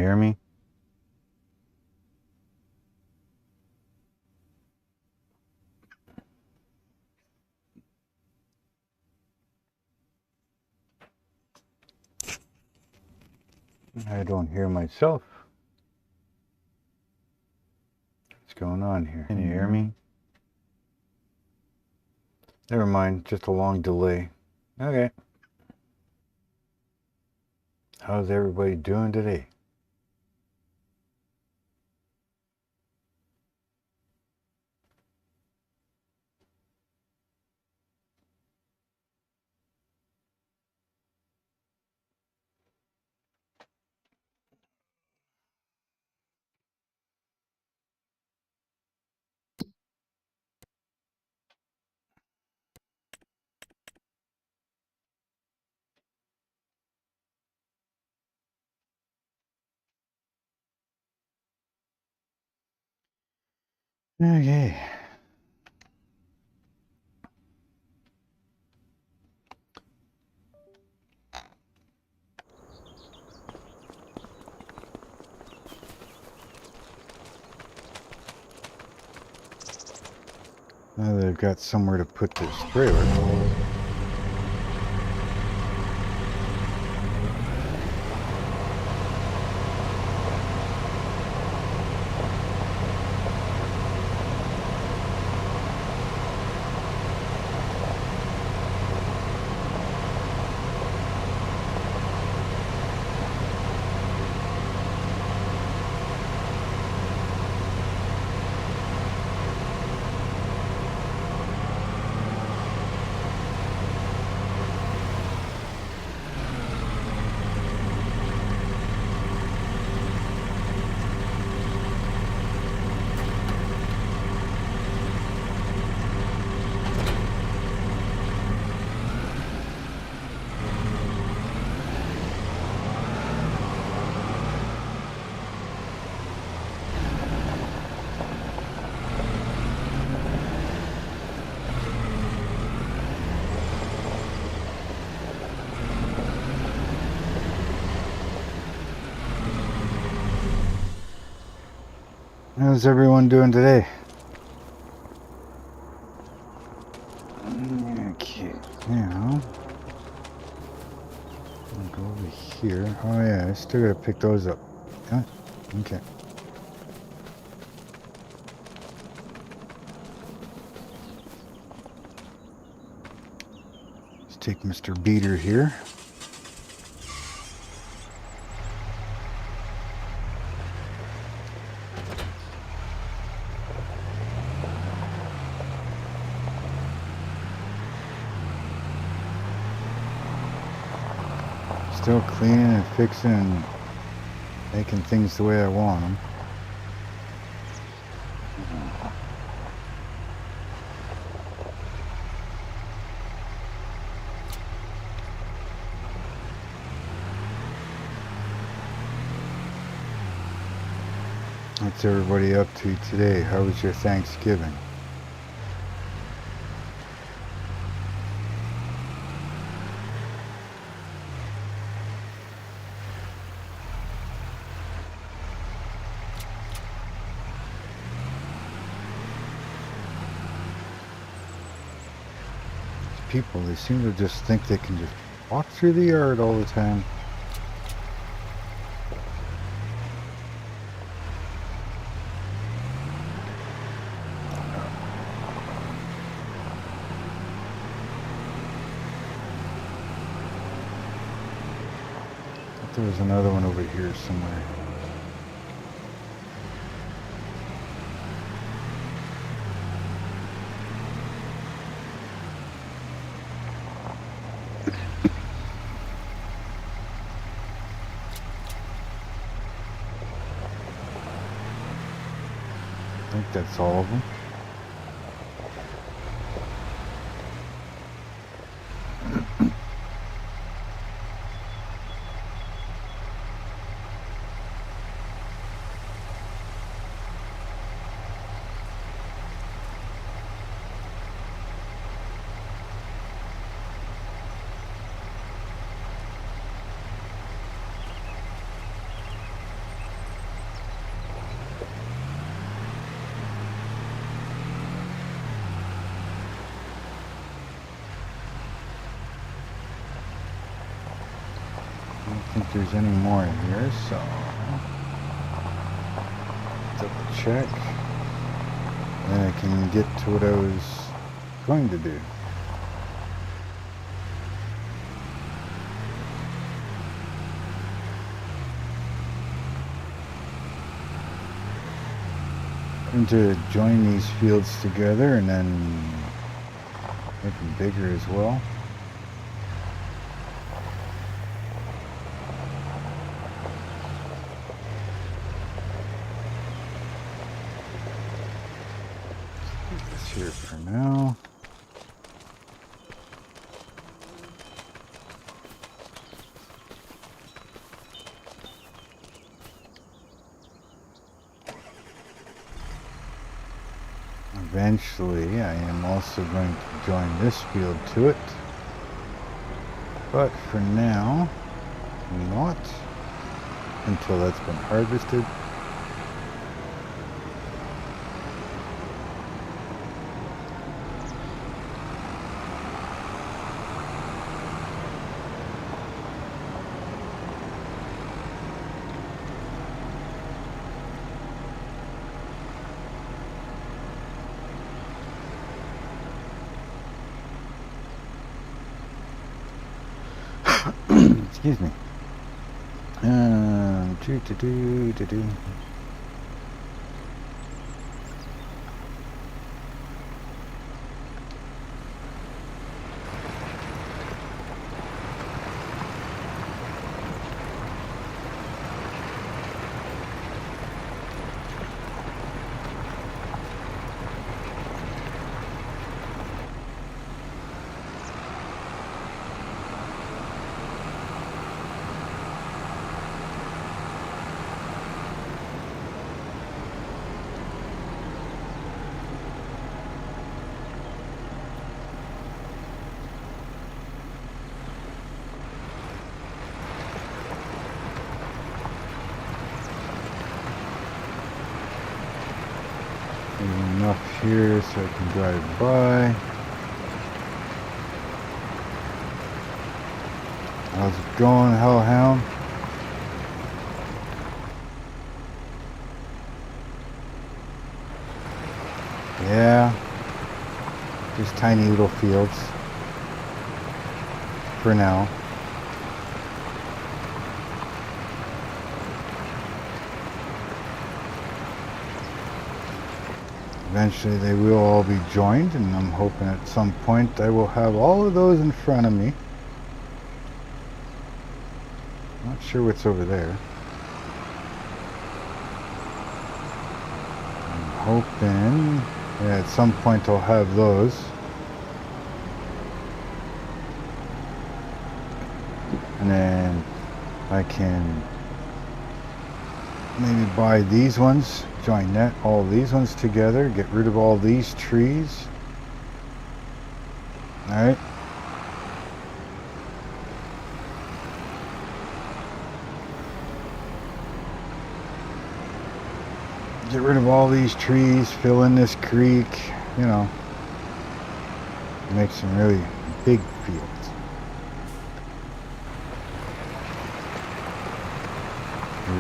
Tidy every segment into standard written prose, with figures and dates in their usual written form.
hear me? I don't hear myself. What's going on here? Can you hear me? Never mind, just a long delay. Okay. How's everybody doing today? Okay. Now that I've got somewhere to put this trailer. How's everyone doing today? Okay, now I'll go over here. Oh yeah, I still gotta pick those up. Huh? Okay. Let's take Mr. Beater here. Still cleaning and fixing and making things the way I want them. What's everybody up to today? How was your Thanksgiving? People, they seem to just think they can just walk through the yard all the time. I thought there was another one over here somewhere. I think that's all of them. don't think there's any more in here, so double check. Then I can get to what I was going to do. And to join these fields together and then make them bigger as well. Leave this here for now. Eventually, I am also going to join this field to it, but for now, not until that's been harvested. Excuse me. Do. Enough here so I can drive by. How's it going, Hellhound? Yeah, just tiny little fields for now. Eventually they will all be joined, and I'm hoping at some point I will have all of those in front of me. Not sure what's over there. I'm hoping, yeah, at some point I'll have those. And then I can maybe buy these ones. Join that, all these ones together, get rid of all these trees. Alright. Get rid of all these trees, fill in this creek, you know. Make some really big fields.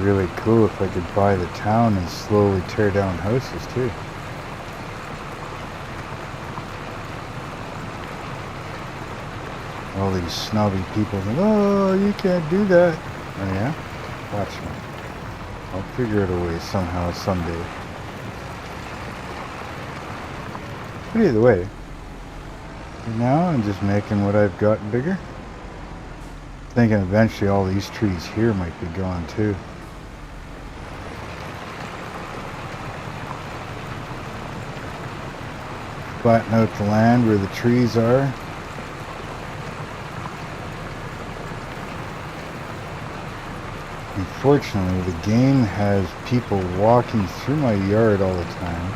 Really cool if I could buy the town and slowly tear down houses too. All these snobby people think, oh, you can't do that. Oh yeah? Watch me. I'll figure it a way somehow, someday. But either way, right now I'm just making what I've got bigger. Thinking eventually all these trees here might be gone too. Flatten out the land where the trees are. Unfortunately, the game has people walking through my yard all the time.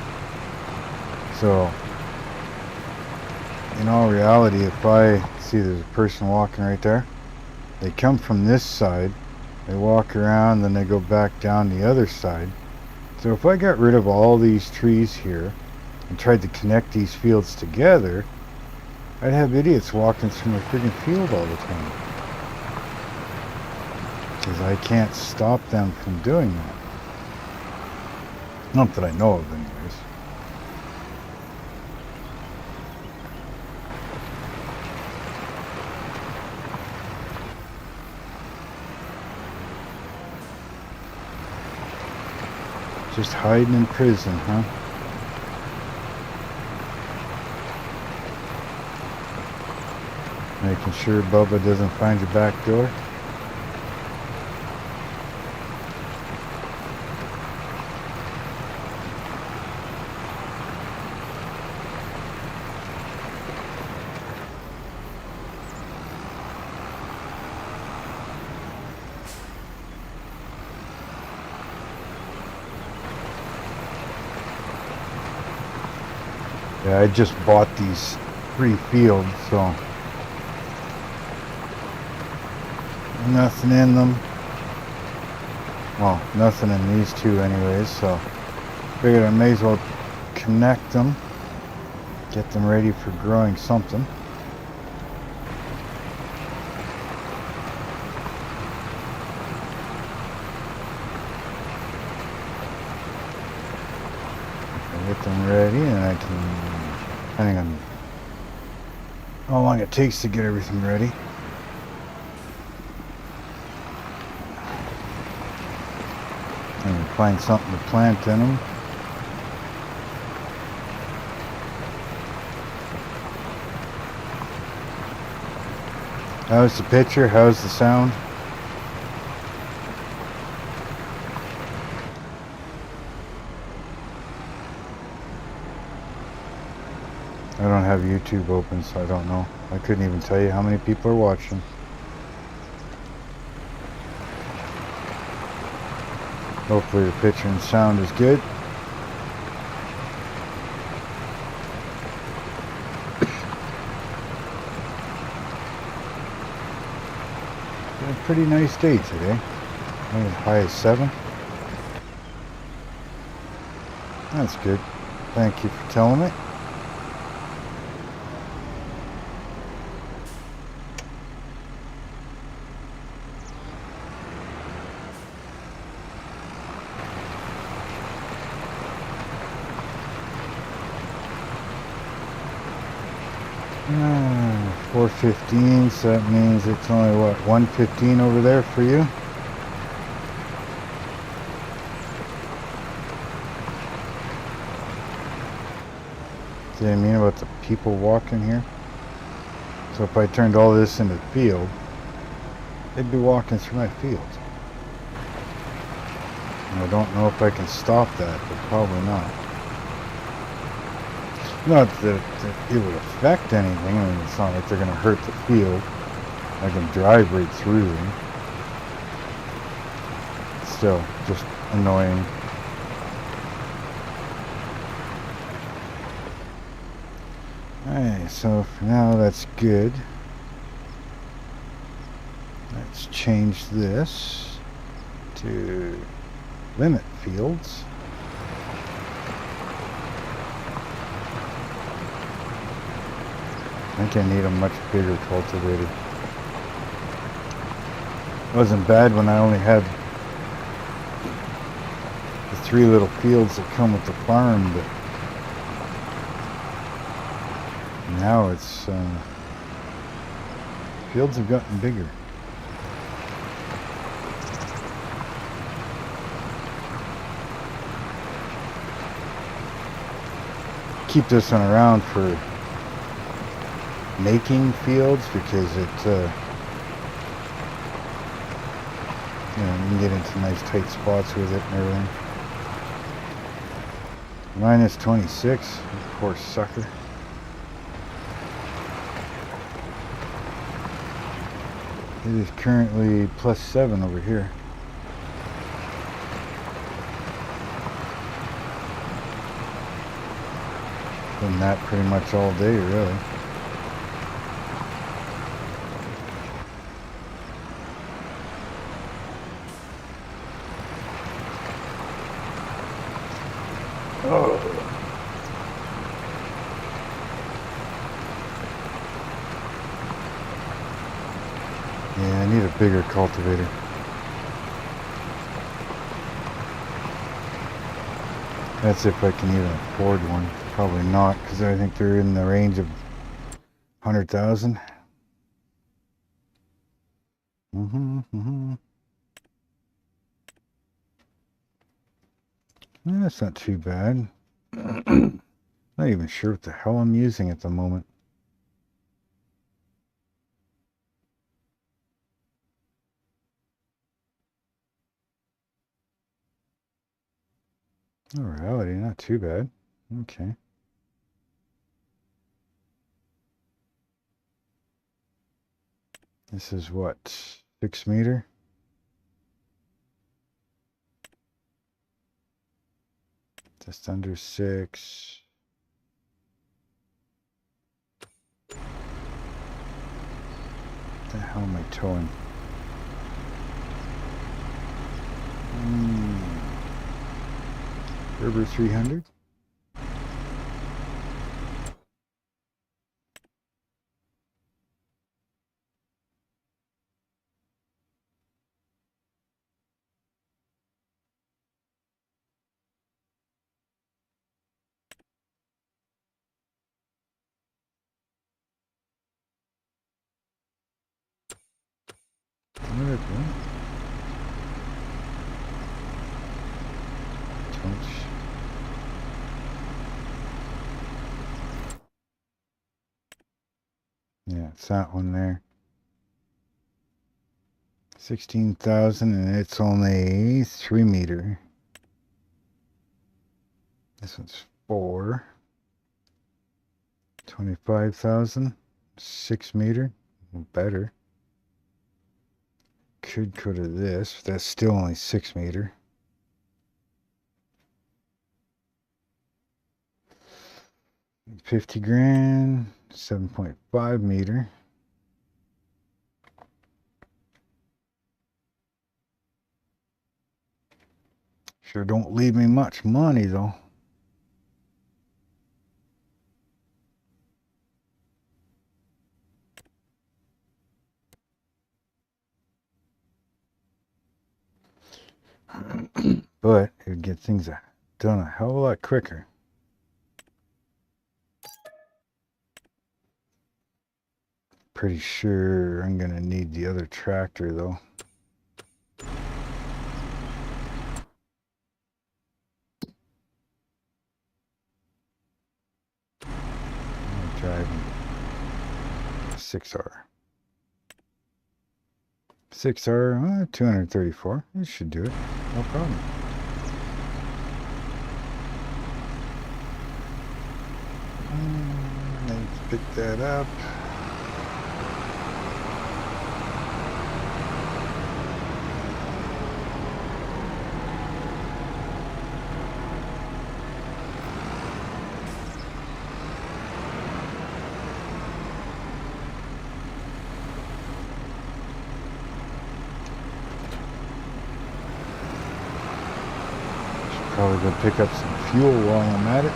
So, in all reality, if I see there's a person walking right there, they come from this side, they walk around, then they go back down the other side. So if I got rid of all these trees here and tried to connect these fields together, I'd have idiots walking through my friggin' field all the time. because I can't stop them from doing that. Not that I know of, anyways. Just hiding in prison, huh? Making sure Bubba doesn't find your back door. Yeah, I just bought these 3 fields, so nothing in them. Well, nothing in these 2 anyways, so figured I may as well connect them, get them ready for growing something. Get them ready, and I can, depending on how long it takes to get everything ready. And find something to plant in them. How's the picture? How's the sound? I don't have YouTube open, so I don't know. I couldn't even tell you how many people are watching. Hopefully the picture and sound is good. It's a pretty nice day today. As high as 7. That's good. Thank you for telling me. Ah, 4:15, so that means it's only what, 1:15 over there for you? See what I mean about the people walking here? So if I turned all this into field, they'd be walking through my field. And I don't know if I can stop that, but probably not. Not that it would affect anything. I mean, it's not like they're going to hurt the field. I can drive right through them. Still, just annoying. Alright, so for now that's good. Let's change this to limit fields. I think I need a much bigger cultivator. It wasn't bad when I only had the 3 little fields that come with the farm, but now it's fields have gotten bigger. Keep this one around for making fields because it you know, you can get into nice tight spots with it and everything. Minus 26, of course, sucker. It is currently plus 7 over here. Been that pretty much all day, really. Oh. Yeah, I need a bigger cultivator. That's if I can even afford one. Probably not, because I think they're in the range of 100,000. That's not too bad. Not even sure what the hell I'm using at the moment. Oh, reality, not too bad. Okay. This is what, 6 meter? Just under 6. What the hell am I towing? River 300? Yeah, it's that one there. 16,000, and it's only 3 meter. This one's 4. 25,000. 6 meter. Better. Could go to this. That's still only 6 meter. 50 grand. 7.5 meter. Sure don't leave me much money though. But it would get things done a hell of a lot quicker. Pretty sure I'm gonna need the other tractor though. I'm driving 6R. 6R, 234. This should do it. No problem. Let's pick that up. Probably go pick up some fuel while I'm at it.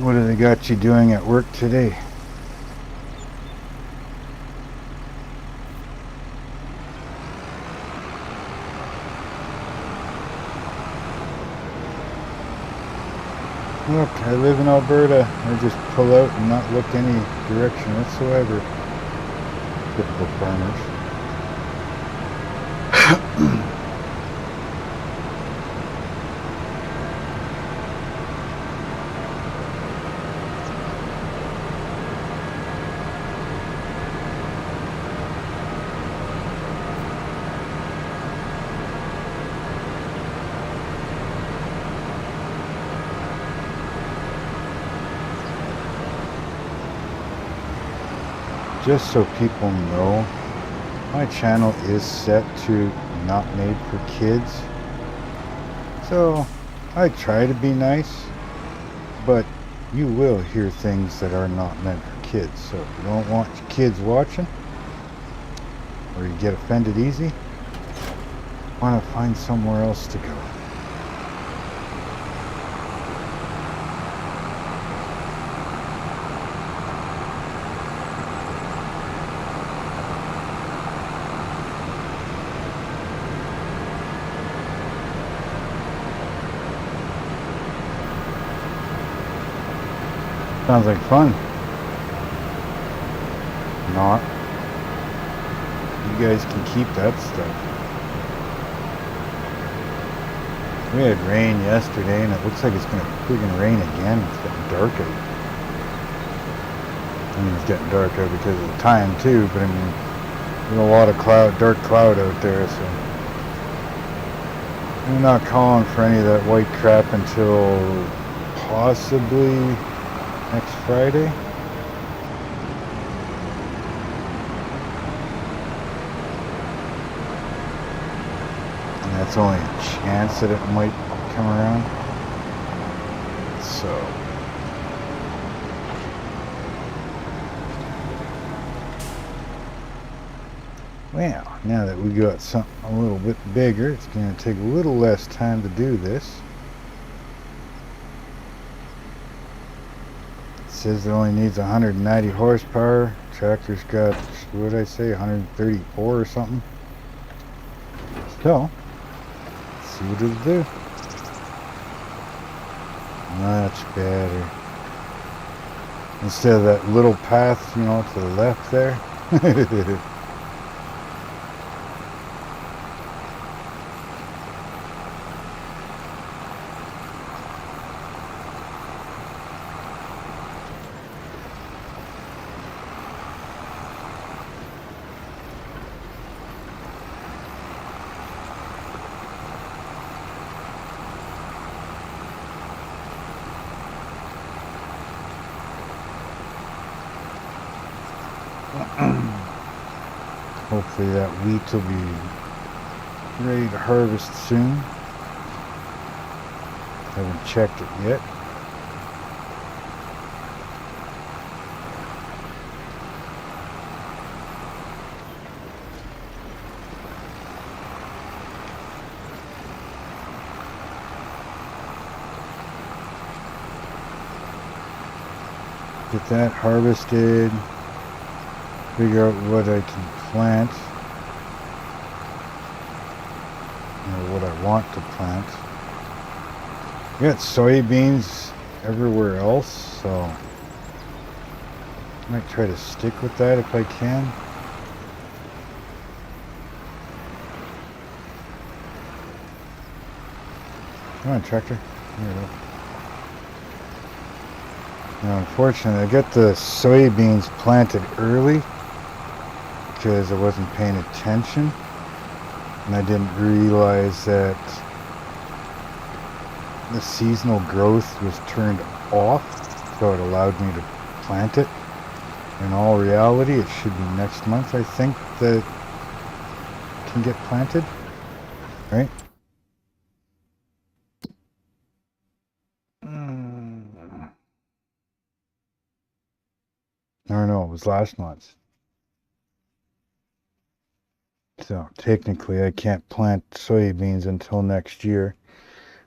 What have they got you doing at work today? Look, I live in Alberta. I just pull out and not look any direction whatsoever. Typical farmers. Just so people know, my channel is set to not made for kids. So I try to be nice, but you will hear things that are not meant for kids. So if you don't want your kids watching, or you get offended easy, want to find somewhere else to go. Sounds like fun. Not. You guys can keep that stuff. We had rain yesterday and it looks like it's going to friggin' rain again. It's getting dark out. I mean, it's getting dark out because of the time too, but I mean, there's a lot of cloud, dark cloud out there, so I'm not calling for any of that white crap until possibly next Friday. And that's only a chance that it might come around. So well, now that we got something a little bit bigger, it's going to take a little less time to do this. It says it only needs 190 horsepower. Tractor's got, what did I say, 134 or something. So, let's see what it'll do. Much better. Instead of that little path, you know, to the left there. Hopefully that wheat will be ready to harvest soon. Haven't checked it yet. Get that harvested. Figure out what I can plant, or what I want to plant. We got soybeans everywhere else, so I might try to stick with that if I can. Come on, tractor. Here we go. Now, unfortunately, I got the soybeans planted early because I wasn't paying attention, and I didn't realize that the seasonal growth was turned off, so it allowed me to plant it. In all reality, it should be next month, I think, that it can get planted, right? Or no, it was last month. So technically I can't plant soybeans until next year,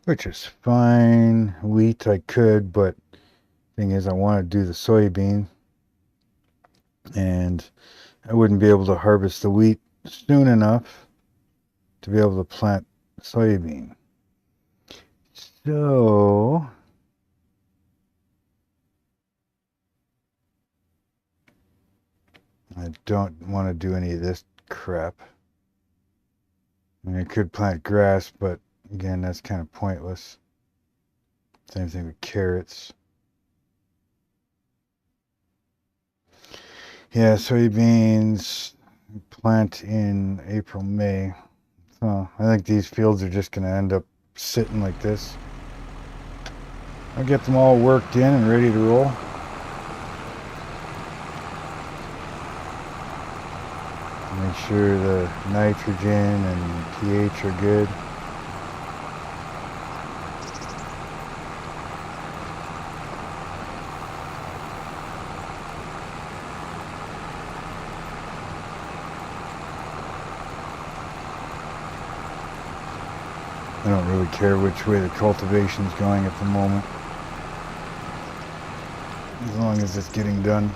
which is fine. Wheat I could, but thing is I want to do the soybean, and I wouldn't be able to harvest the wheat soon enough to be able to plant soybean. So I don't want to do any of this crap. I mean, I could plant grass, but again, that's kind of pointless. Same thing with carrots. Yeah, soybeans plant in April, May. So I think these fields are just going to end up sitting like this. I'll get them all worked in and ready to roll. Make sure the nitrogen and pH are good. I don't really care which way the cultivation's going at the moment, as long as it's getting done.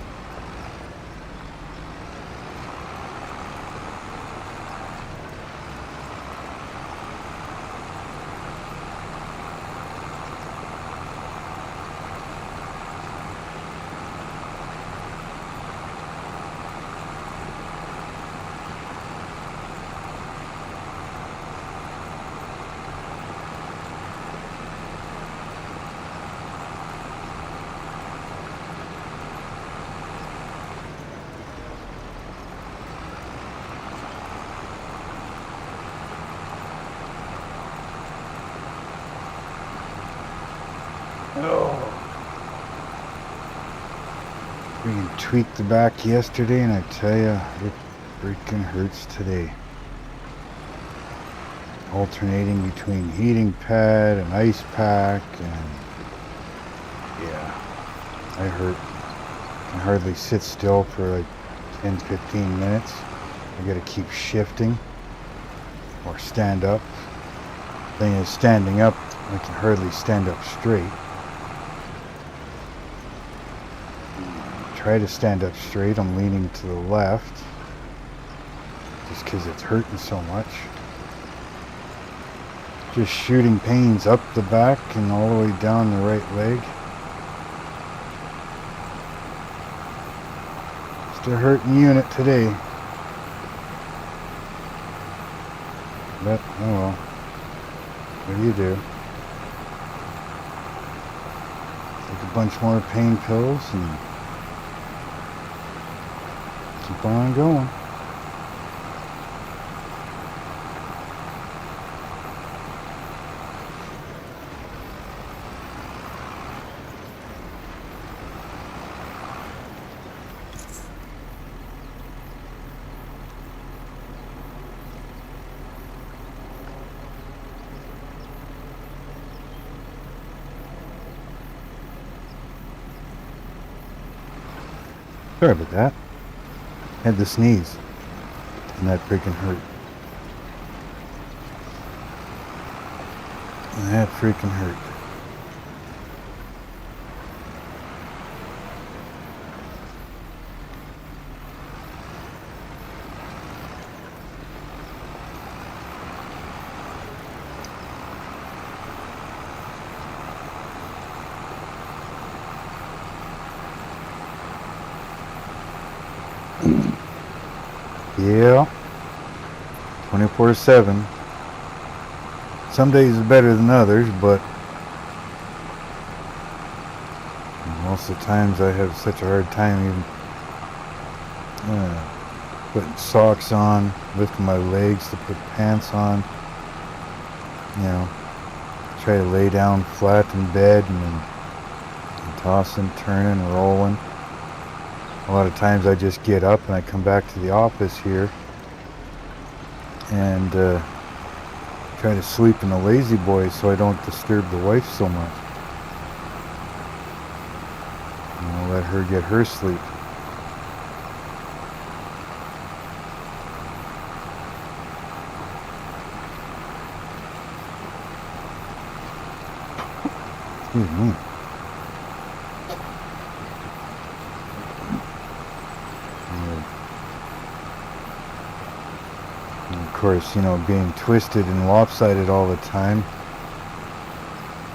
Oh. We tweaked the back yesterday, and I tell you, it freaking hurts today. Alternating between heating pad and ice pack, and yeah, I hurt. I can hardly sit still for like 10-15 minutes. I gotta keep shifting or stand up. Thing is, standing up, I can hardly stand up straight. Try to stand up straight. I'm leaning to the left just because it's hurting so much. Just shooting pains up the back and all the way down the right leg. Just a hurting unit today. But oh well, what do you do? Take a bunch more pain pills and keep on going. Sorry about that. Had to sneeze, and that freaking hurt. And that freaking hurt. Yeah, 24/7. Some days are better than others, but most of the times I have such a hard time even putting socks on, lifting my legs to put pants on. You know, try to lay down flat in bed and then tossing, turning, rolling. A lot of times I just get up and I come back to the office here and try to sleep in the lazy boy so I don't disturb the wife so much. And I'll let her get her sleep. Excuse me. Of course, you know, being twisted and lopsided all the time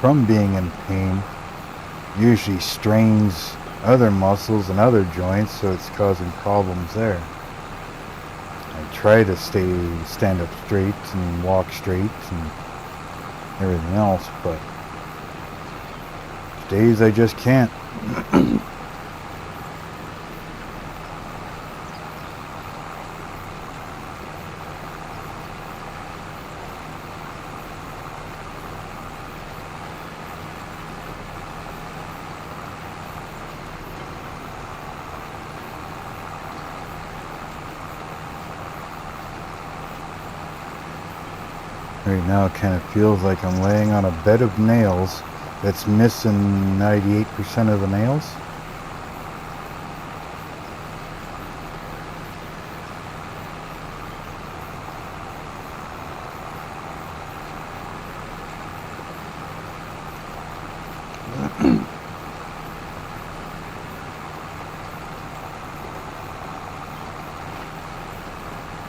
from being in pain usually strains other muscles and other joints, so it's causing problems there. I try to stand up straight and walk straight and everything else, but days I just can't. Right now it kind of feels like I'm laying on a bed of nails that's missing 98% of the nails.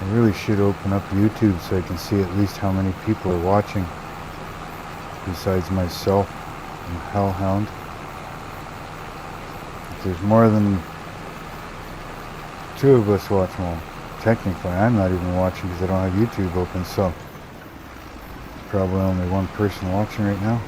I really should open up YouTube so I can see at least how many people are watching besides myself and Hellhound. If there's more than 2 of us watching, well, technically I'm not even watching because I don't have YouTube open, so probably only 1 person watching right now.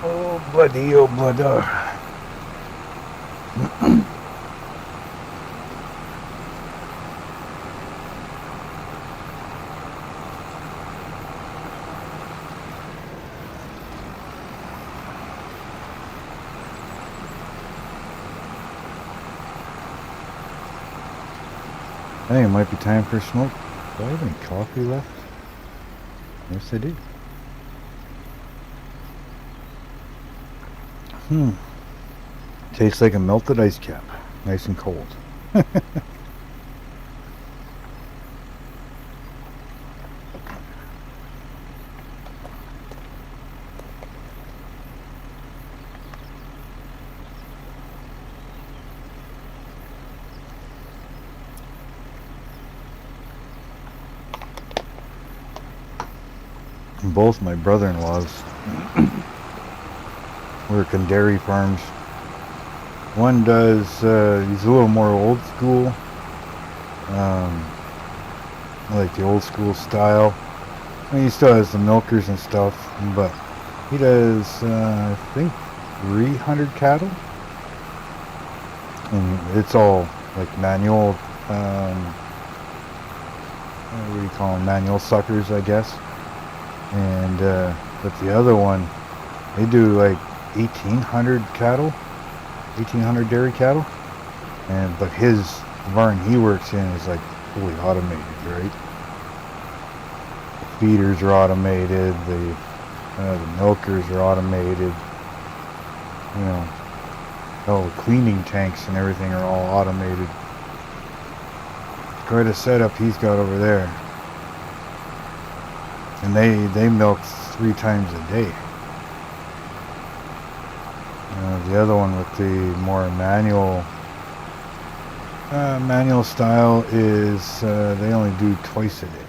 Oh bloody, oh bloody. I think it might be time for a smoke. Do I have any coffee left? Yes, I do. Tastes like a melted ice cap. Nice and cold. Both my brother-in-laws work in dairy farms. One does, he's a little more old school, like the old school style. I mean, he still has the milkers and stuff, but he does, I think, 300 cattle. And it's all like manual, what do you call them, manual suckers, I guess. And but the other one, they do like 1,800 cattle, 1,800 dairy cattle. And but his barn he works in is like fully automated, right? The feeders are automated, the milkers are automated. You know, all the cleaning tanks and everything are all automated. Quite a setup he's got over there. And they milk 3 times a day. The other one with the more manual style is they only do twice a day.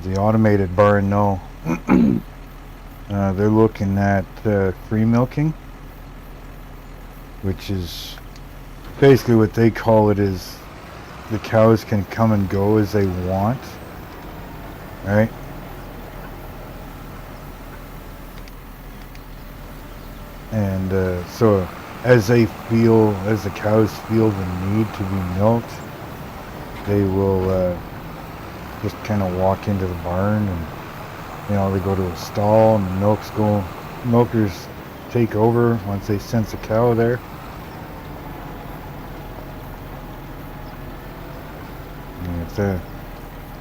The automated barn, no. They're looking at free milking, which is basically what they call it is the cows can come and go as they want, right? And so as the cows feel the need to be milked, they will just kind of walk into the barn, and they go to a stall and the milkers take over once they sense a cow there.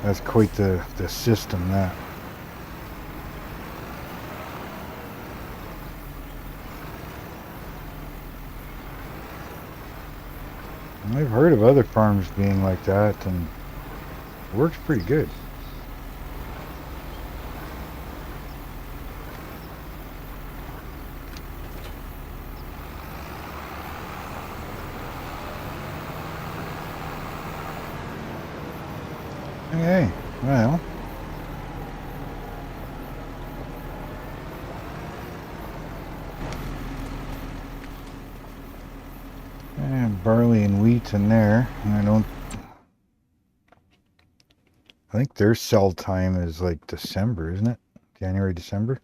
That's quite the system, that. And I've heard of other farms being like that, and it works pretty good. Hey, well, barley and wheat in there. And I think their sell time is like December, isn't it? January, December.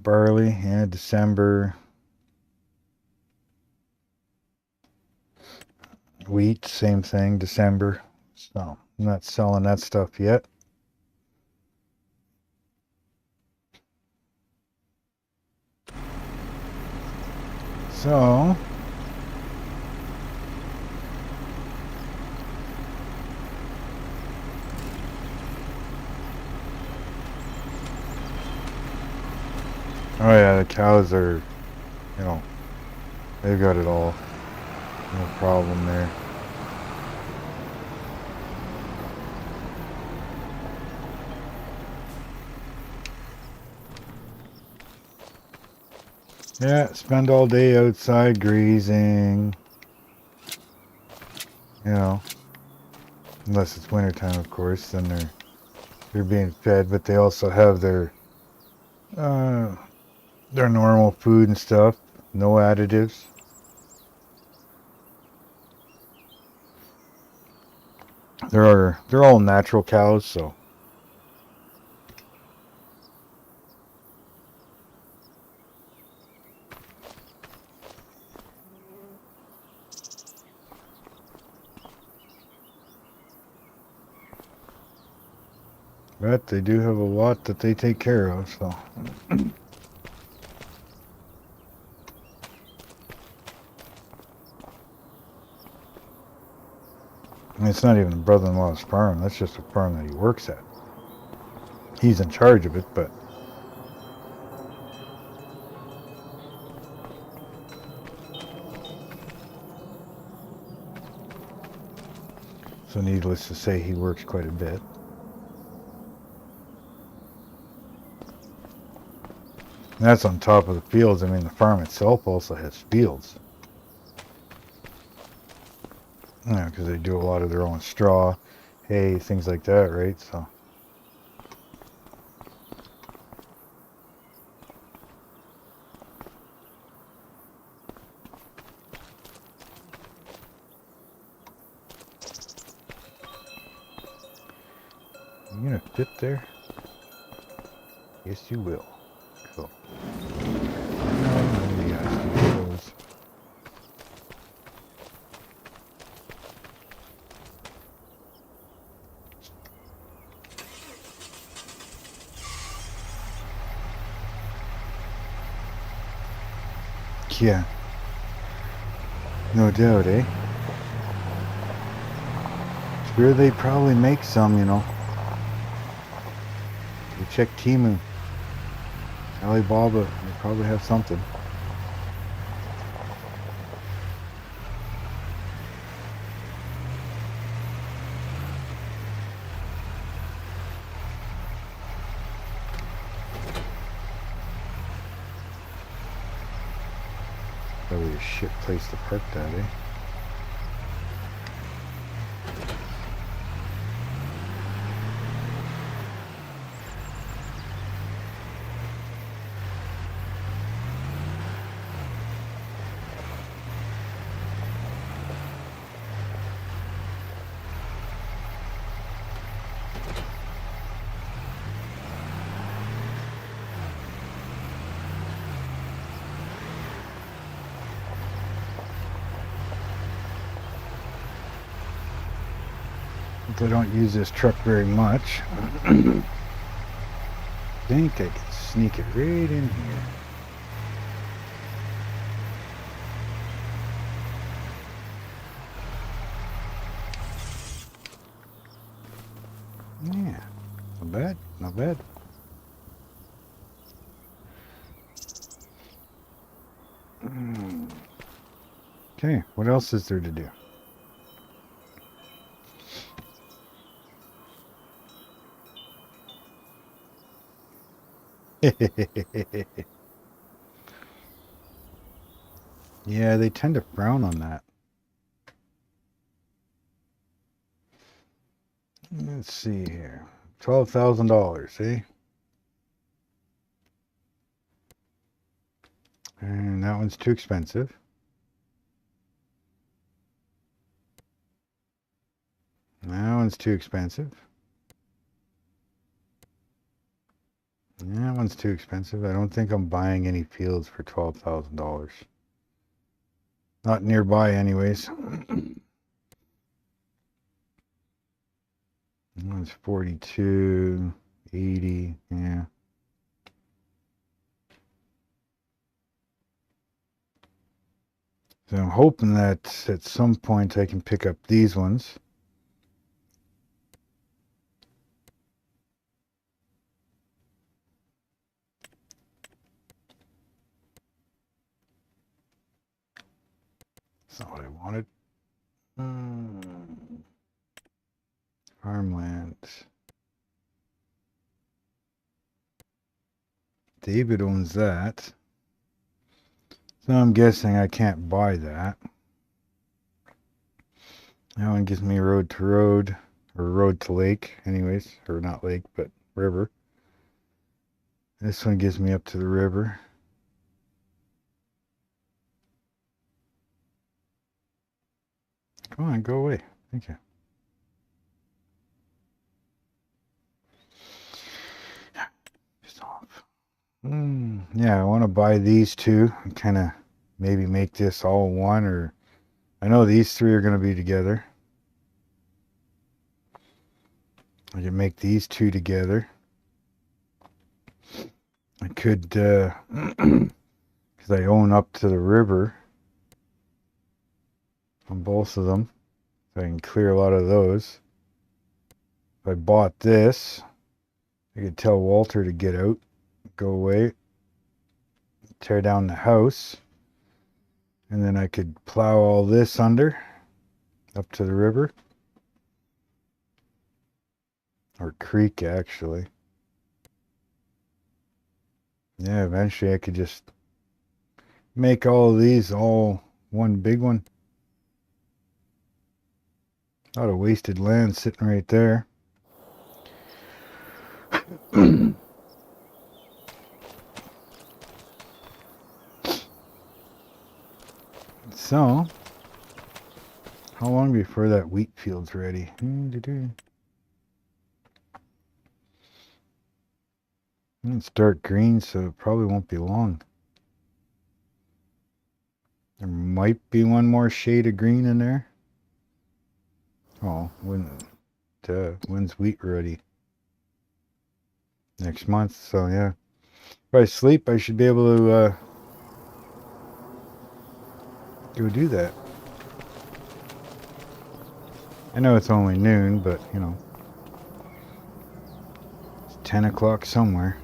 Barley, yeah, December. Wheat, same thing, December. So I'm not selling that stuff yet. So oh yeah, the cows are, you know, they've got it all. No problem there. Yeah, spend all day outside grazing. You know, unless it's wintertime, of course, then they're being fed, but they also have uh, their normal food and stuff, no additives. They're all natural cows, so but they do have a lot that they take care of, so. And it's not even a brother-in-law's farm, that's just a farm that he works at. He's in charge of it, but so needless to say, he works quite a bit. And that's on top of the fields. I mean, the farm itself also has fields. Yeah, because they do a lot of their own straw, hay, things like that, right? So. You gonna fit there? Yes, you will. Cool. Yeah. No doubt, eh? Sure, they probably make some, you know. You check Temu, Alibaba, they probably have something. Probably a shit place to park that, eh? I don't use this truck very much. I think I can sneak it right in here. Yeah, not bad, not bad. Okay, what else is there to do? Yeah, they tend to frown on that. Let's see here. $12,000, eh? And that one's too expensive. That one's too expensive. That one's too expensive. I don't think I'm buying any fields for $12,000. Not nearby anyways. That one's 42, 80, yeah. So I'm hoping that at some point I can pick up these ones. That's not what I wanted. Farmland. David owns that. So I'm guessing I can't buy that. That one gives me road to road, or road to lake, anyways. Or not lake, but river. This one gives me up to the river. Come on, go away. Thank you. Just off. Yeah, I want to buy these two and kind of maybe make this all one, or I know these three are going to be together. I can make these two together. I could, because I own up to the river on both of them. So I can clear a lot of those. If I bought this, I could tell Walter to get out, go away, tear down the house, and then I could plow all this under, up to the river. Or creek, actually. Yeah, eventually I could just make all of these all one big one. A lot of wasted land sitting right there. So, how long before that wheat field's ready? It's dark green, so it probably won't be long. There might be one more shade of green in there. Oh, when's wheat ready? Next month, so yeah. If I sleep, I should be able to go do that. I know it's only noon, but you know, it's 10 o'clock somewhere.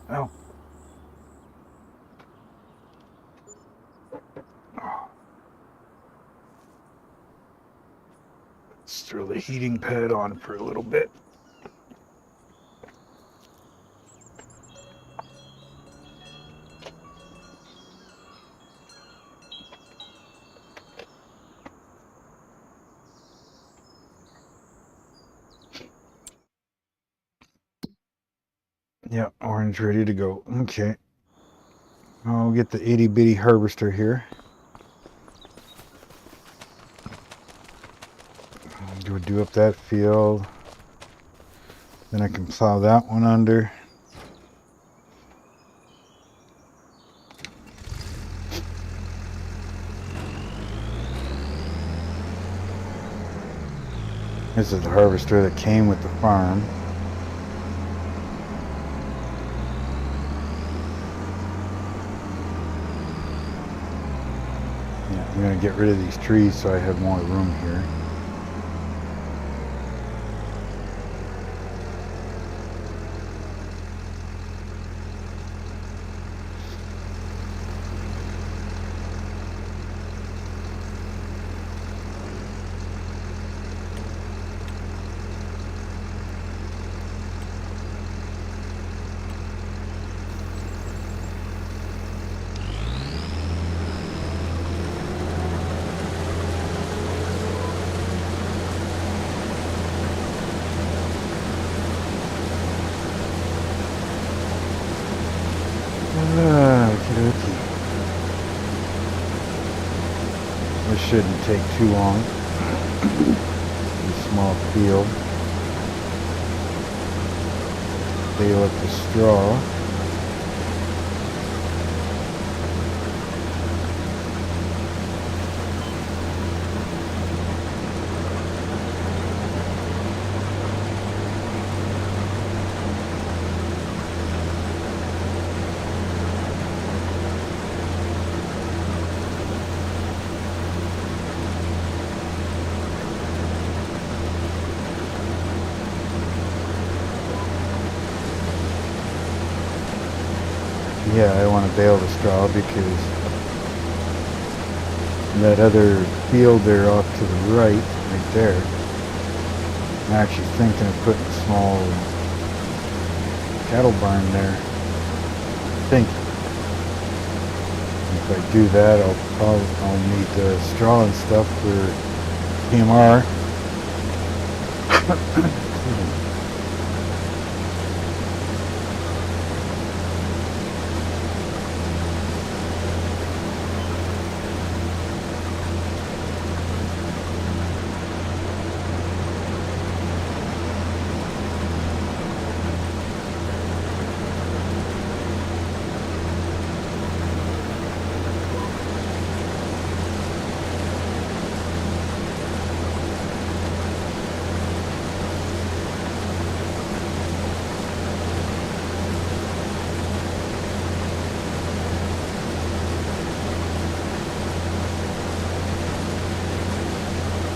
Ow. Let's throw the heating pad on for a little bit. Yeah, orange ready to go. Okay. I'll get the itty bitty harvester here. Go do up that field. Then I can plow that one under. This is the harvester that came with the farm. Yeah, I'm going to get rid of these trees so I have more room here. This shouldn't take too long. A small field. Bale up the straw. Yeah, I want to bale the straw because that other field there off to the right there, I'm actually thinking of putting a small cattle barn there. I think if I do that, I'll need the straw and stuff for PMR.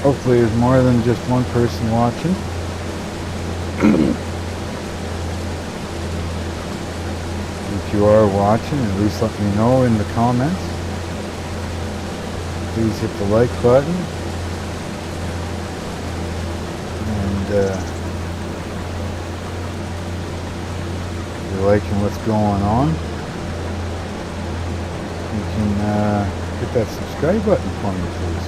Hopefully there's more than just one person watching. If you are watching, at least let me know in the comments. Please hit the like button. And if you're liking what's going on, you can hit that subscribe button for me, please.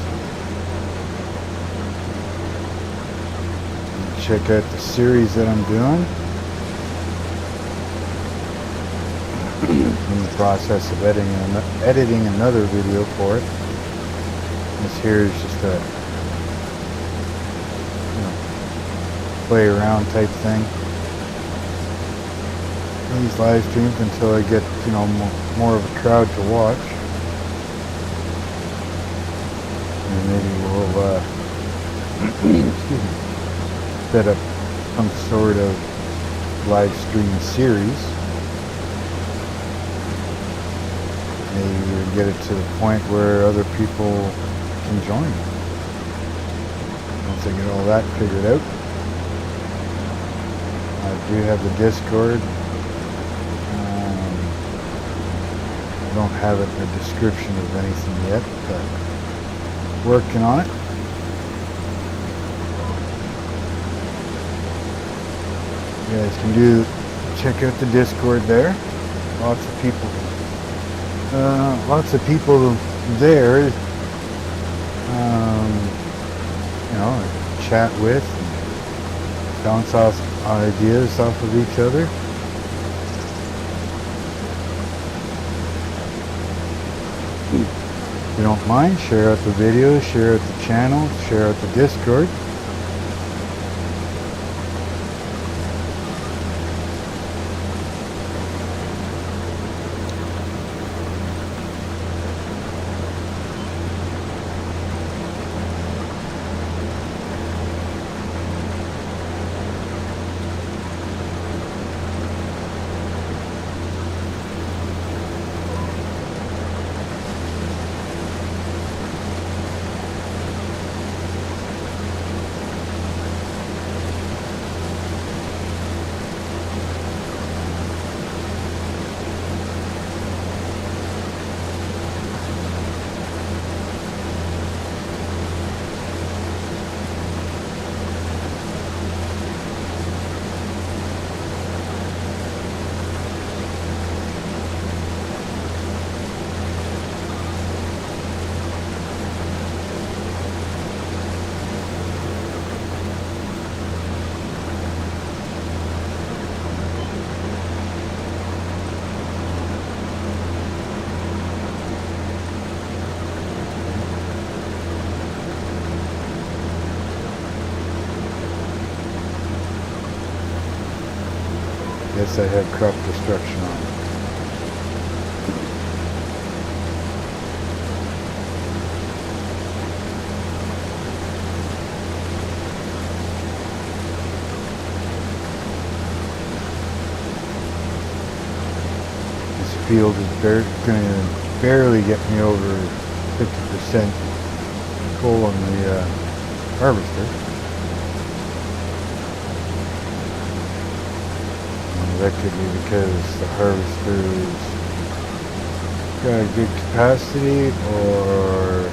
Check out the series that I'm doing. In the process of editing another video for it. This here is just a play around type thing. These live streams until I get more of a crowd to watch, and maybe we'll excuse me, set up some sort of live stream series. Maybe we'll get it to the point where other people can join. Once I get all that figured out. I do have the Discord. I don't have it in the description of anything yet, but working on it. You guys can check out the Discord there. Lots of people there, chat with, and bounce off ideas off of each other. If you don't mind, share out the videos, share out the channel, share out the Discord. guess I have crop destruction on. This field is going to barely get me over 50% full on the harvester. That could be because the harvester's got a good capacity or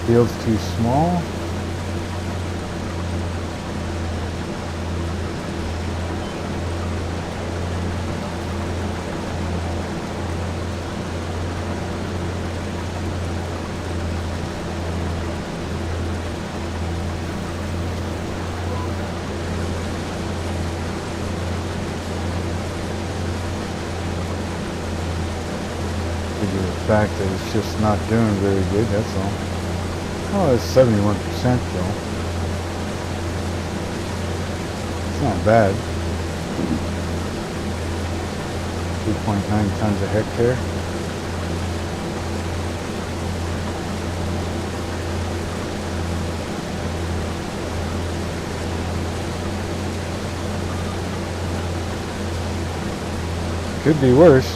field's too small. The fact that it's just not doing very good, that's all. Oh, it's 71% though. It's not bad. 2.9 tons a hectare. Could be worse.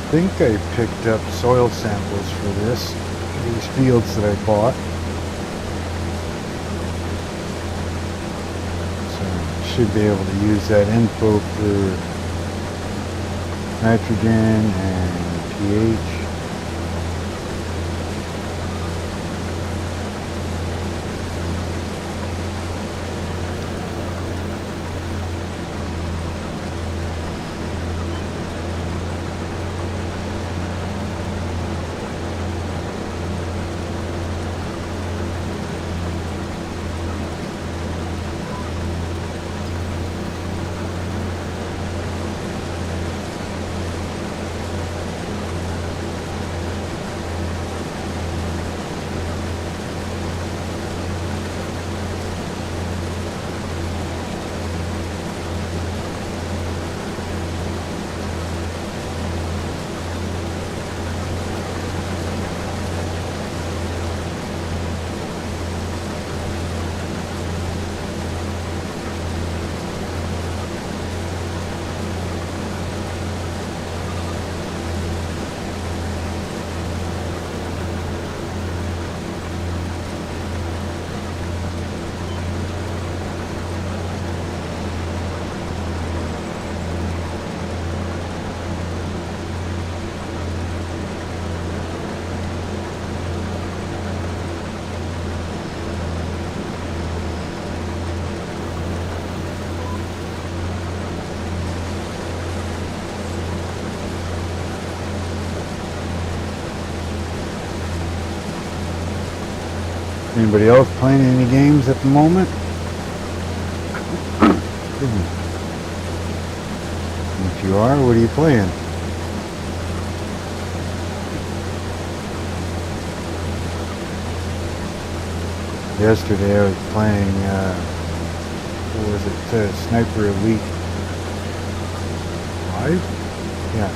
I think I picked up soil samples for these fields that I bought. So I should be able to use that info for nitrogen and pH. Anybody else playing any games at the moment? If you are, what are you playing? Yesterday I was playing, what was it, Sniper Elite 5? Yeah.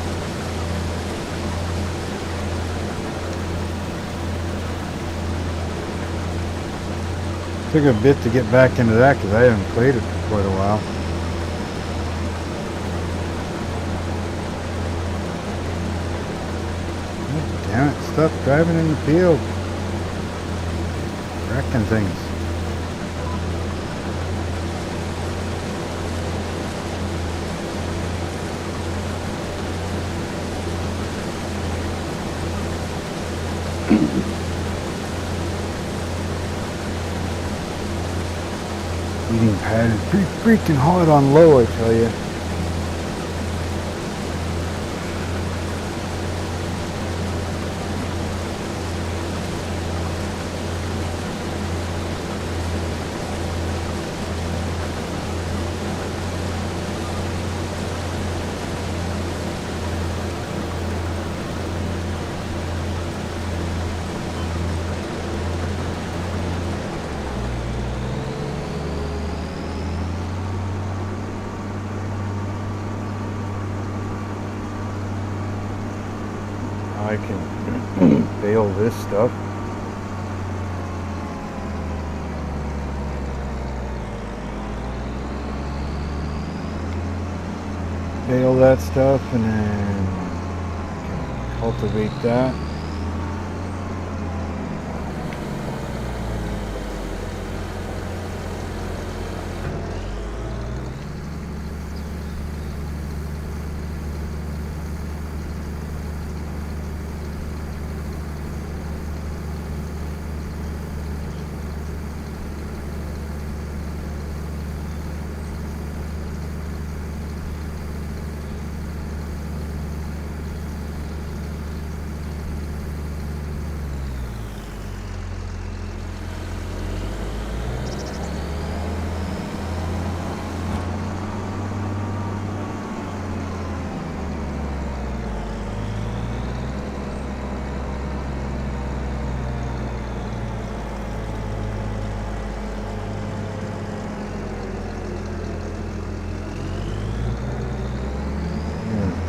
Took a bit to get back into that because I haven't played it for quite a while. Oh, damn it, stop driving in the field. Wrecking things. Heating pad is pretty freaking hot on low, I tell you. I can bail this stuff. Bail that stuff and then cultivate that.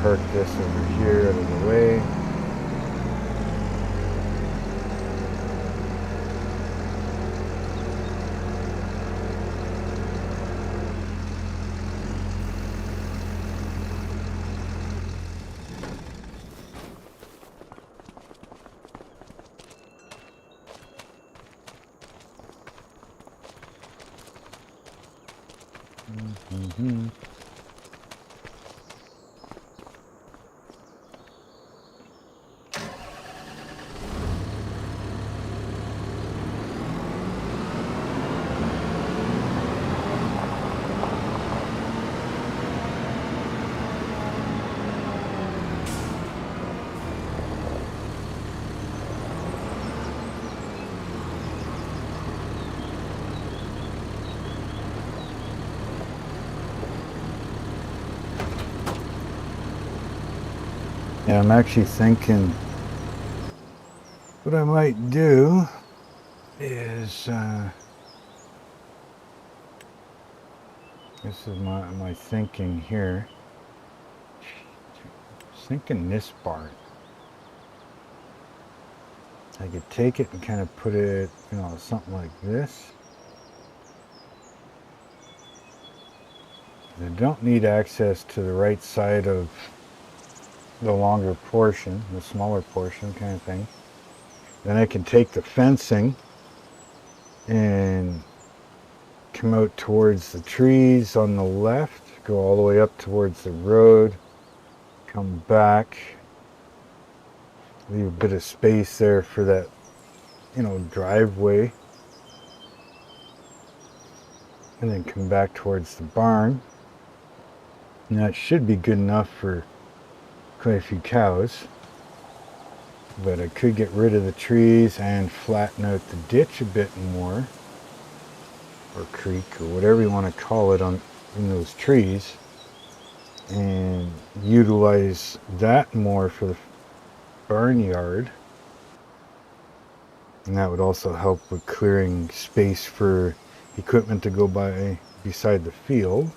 Park this over here out of the way. Mm-hmm. Yeah, I'm actually thinking what I might do is this is my thinking here. Just thinking this part. I could take it and kind of put it, you know, something like this. I don't need access to the right side of the longer portion, the smaller portion kind of thing. Then I can take the fencing and come out towards the trees on the left, go all the way up towards the road, come back, leave a bit of space there for that, you know, driveway, and then come back towards the barn. And that should be good enough for quite a few cows. But I could get rid of the trees and flatten out the ditch a bit more, or creek, or whatever you want to call it in those trees, and utilize that more for the barnyard. And that would also help with clearing space for equipment to go by beside the field.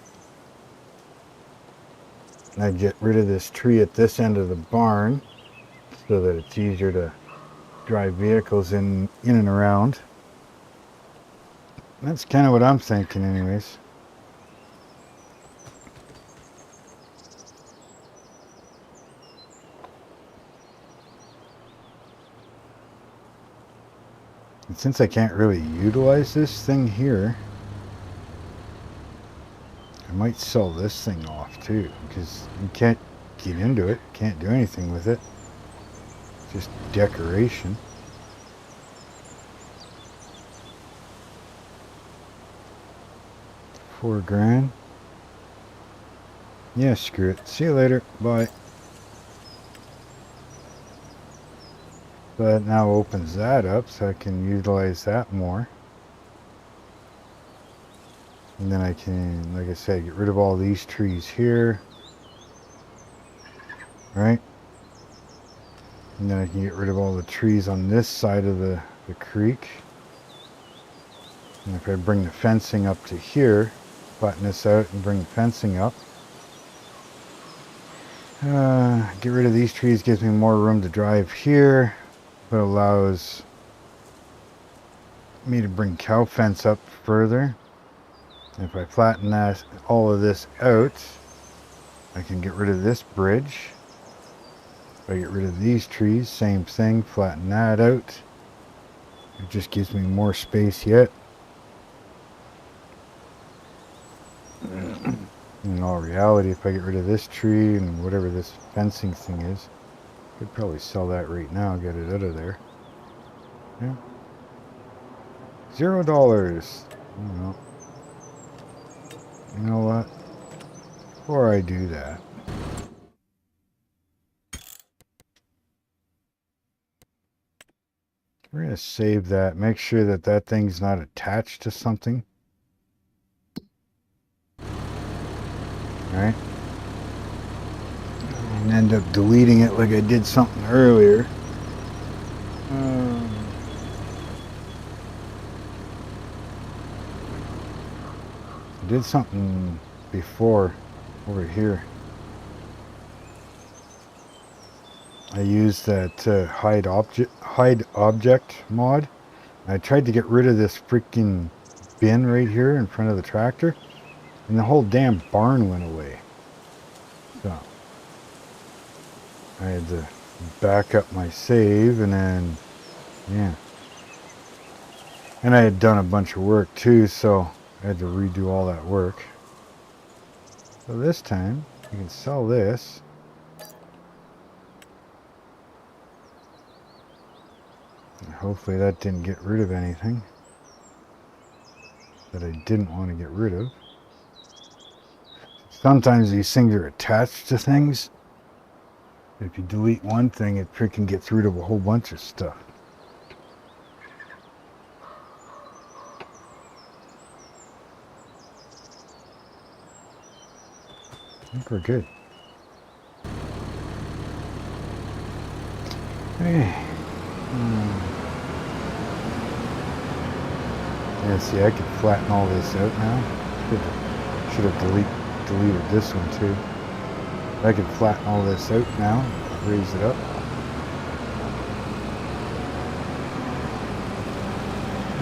And I'd get rid of this tree at this end of the barn so that it's easier to drive vehicles in and around. That's kind of what I'm thinking anyways. And since I can't really utilize this thing here, I might sell this thing off too, because you can't get into it, can't do anything with it. It's just decoration. $4 grand. Yeah, screw it. See you later. Bye. That now opens that up so I can utilize that more. And then I can, like I said, get rid of all these trees here. Right? And then I can get rid of all the trees on this side of the creek. And if I bring the fencing up to here, flatten this out and bring the fencing up. Get rid of these trees, gives me more room to drive here, but allows me to bring cow fence up further. If I flatten that, all of this out, I can get rid of this bridge. If I get rid of these trees, same thing, flatten that out. It just gives me more space yet. In all reality, if I get rid of this tree and whatever this fencing thing is, I could probably sell that right now, get it out of there. Yeah. $0. I don't know. You know what? Before I do that, we're going to save that. Make sure that that thing's not attached to something. Alright? And end up deleting it like I did something earlier. I did something before over here. I used that hide object mod. I tried to get rid of this freaking bin right here in front of the tractor, and the whole damn barn went away. So I had to back up my save, and then yeah, and I had done a bunch of work too, so I had to redo all that work. So this time you can sell this. Hopefully that didn't get rid of anything that I didn't want to get rid of. Sometimes these things are attached to things. If you delete one thing, it freaking gets rid of a whole bunch of stuff. I think we're good. Hey. Yeah, see, I could flatten all this out now. Should have deleted this one too. I could flatten all this out now, raise it up.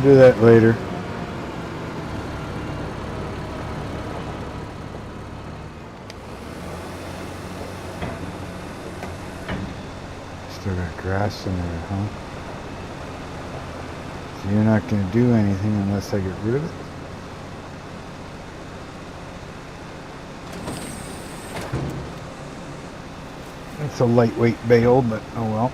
Do that later. Still got grass in there, huh? So you're not going to do anything unless I get rid of it? It's a lightweight bale, but oh well.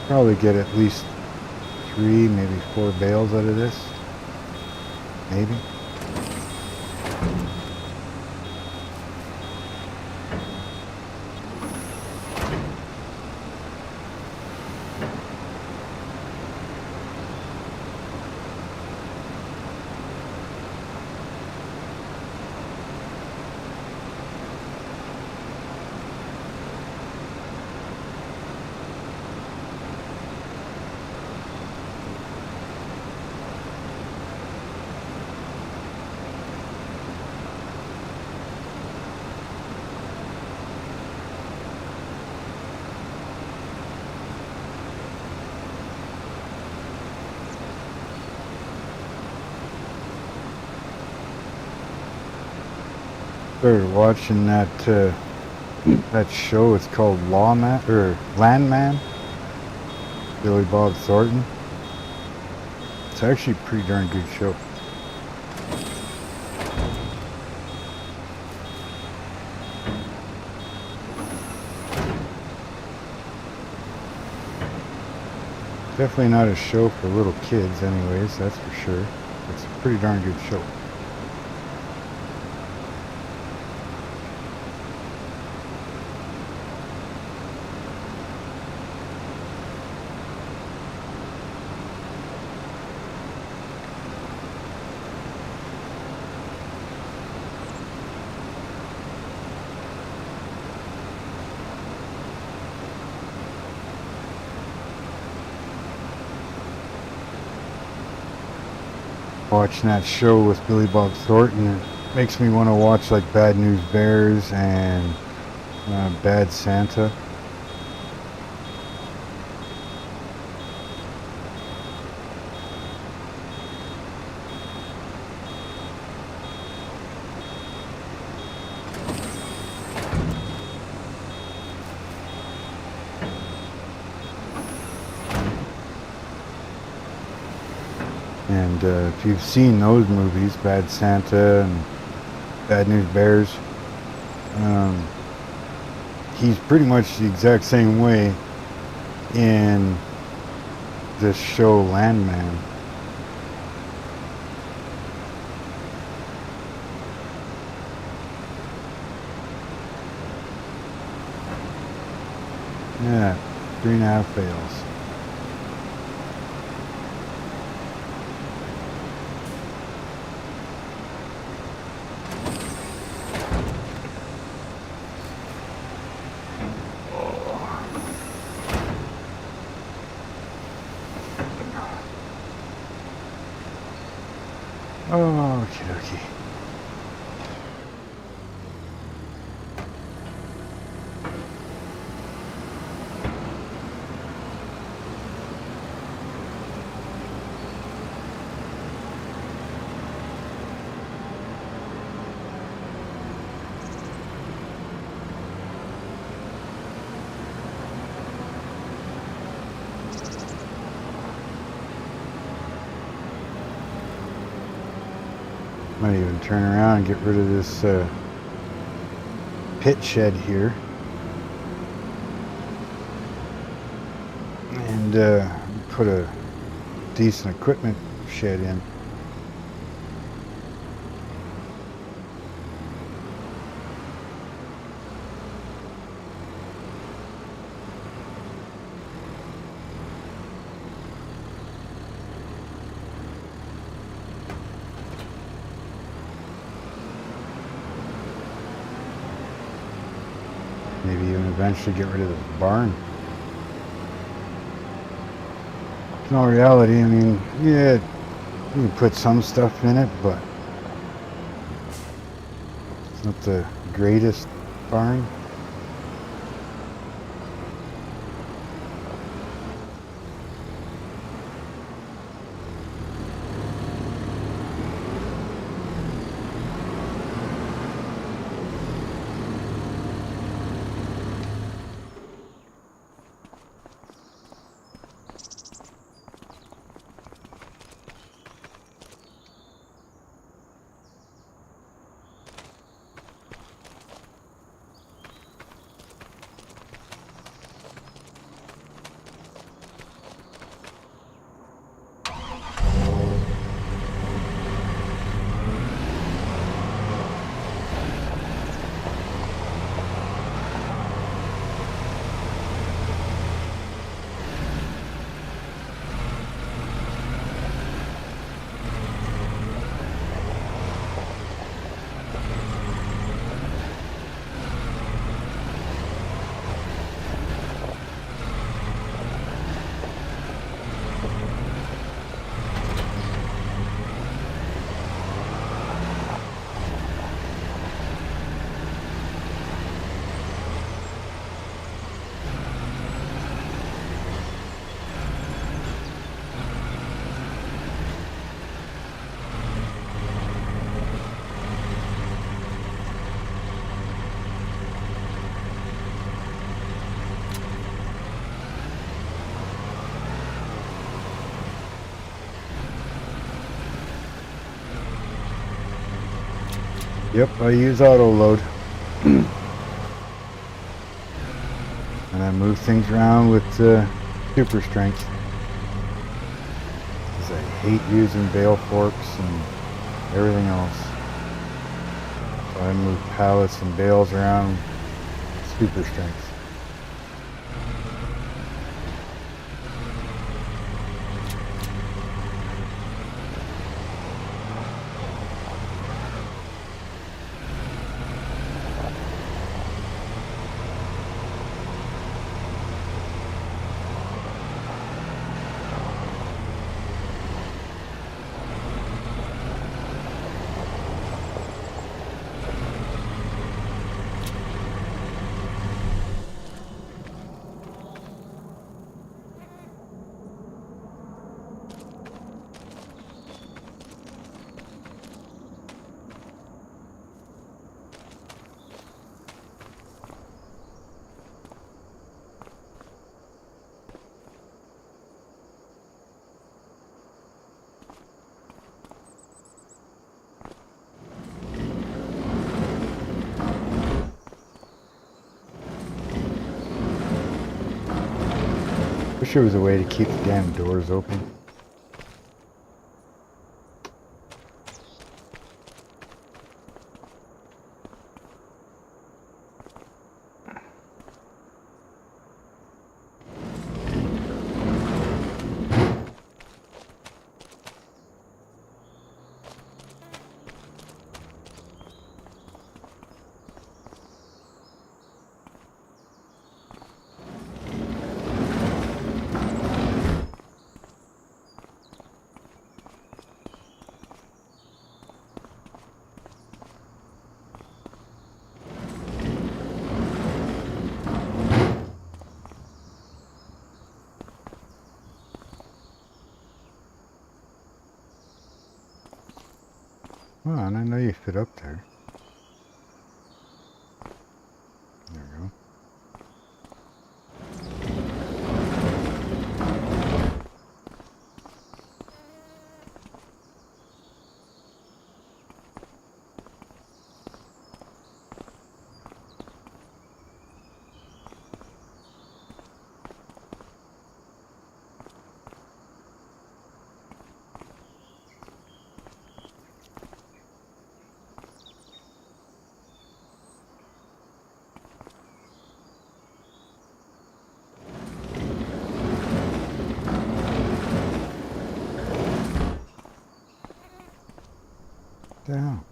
Probably get at least 3, maybe 4 bales out of this. Maybe. Started watching that that show. It's called Lawman or Landman. Billy Bob Thornton. It's actually a pretty darn good show. Definitely not a show for little kids, anyways. That's for sure. It's a pretty darn good show. Watching that show with Billy Bob Thornton, it makes me want to watch like Bad News Bears and Bad Santa. And if you've seen those movies, Bad Santa and Bad News Bears, he's pretty much the exact same way in this show Landman. Yeah, 3.5 bales. Oh, okay. Might even turn around and get rid of this pit shed here. And put a decent equipment shed in. Maybe even eventually get rid of the barn. In all reality, I mean, yeah, you can put some stuff in it, but it's not the greatest barn. Yep, I use auto load. And I move things around with super strength. Because I hate using bale forks and everything else. So I move pallets and bales around with super strength. Wish there was a way to keep the damn doors open. Well, and I know you fit up there. There we go. What the hell?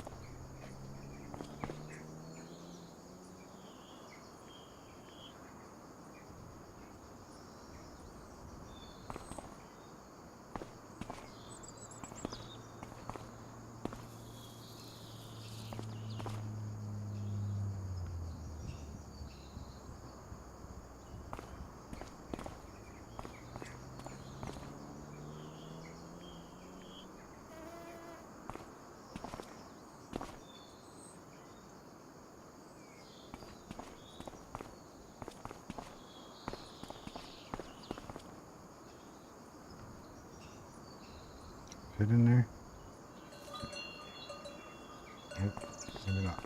Fit in there? Nope, maybe not.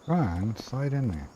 Come on, slide in there.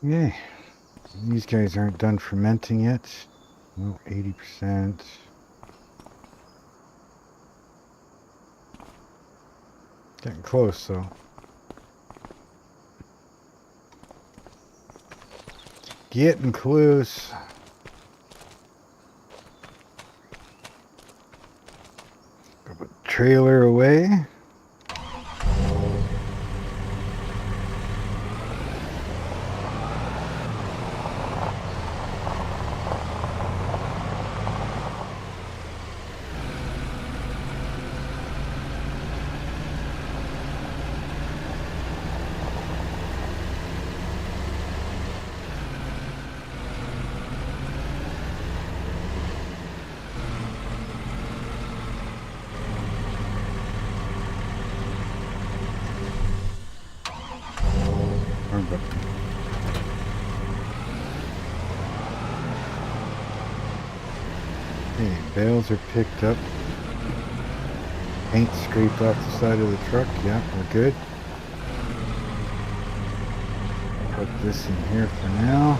Okay, these guys aren't done fermenting yet. No, 80%. Getting close though. Getting close. Go put the trailer away. Okay, bales are picked up. Paint scraped off the side of the truck. Yeah, we're good. Put this in here for now.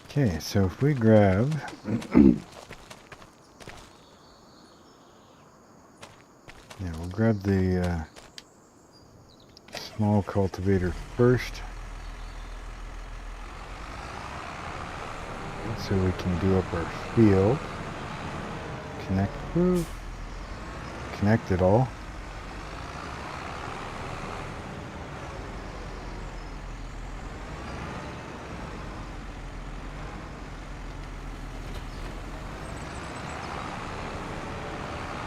Okay, so if we grab yeah, we'll grab the small cultivator first, so we can do up our field. Connect it all.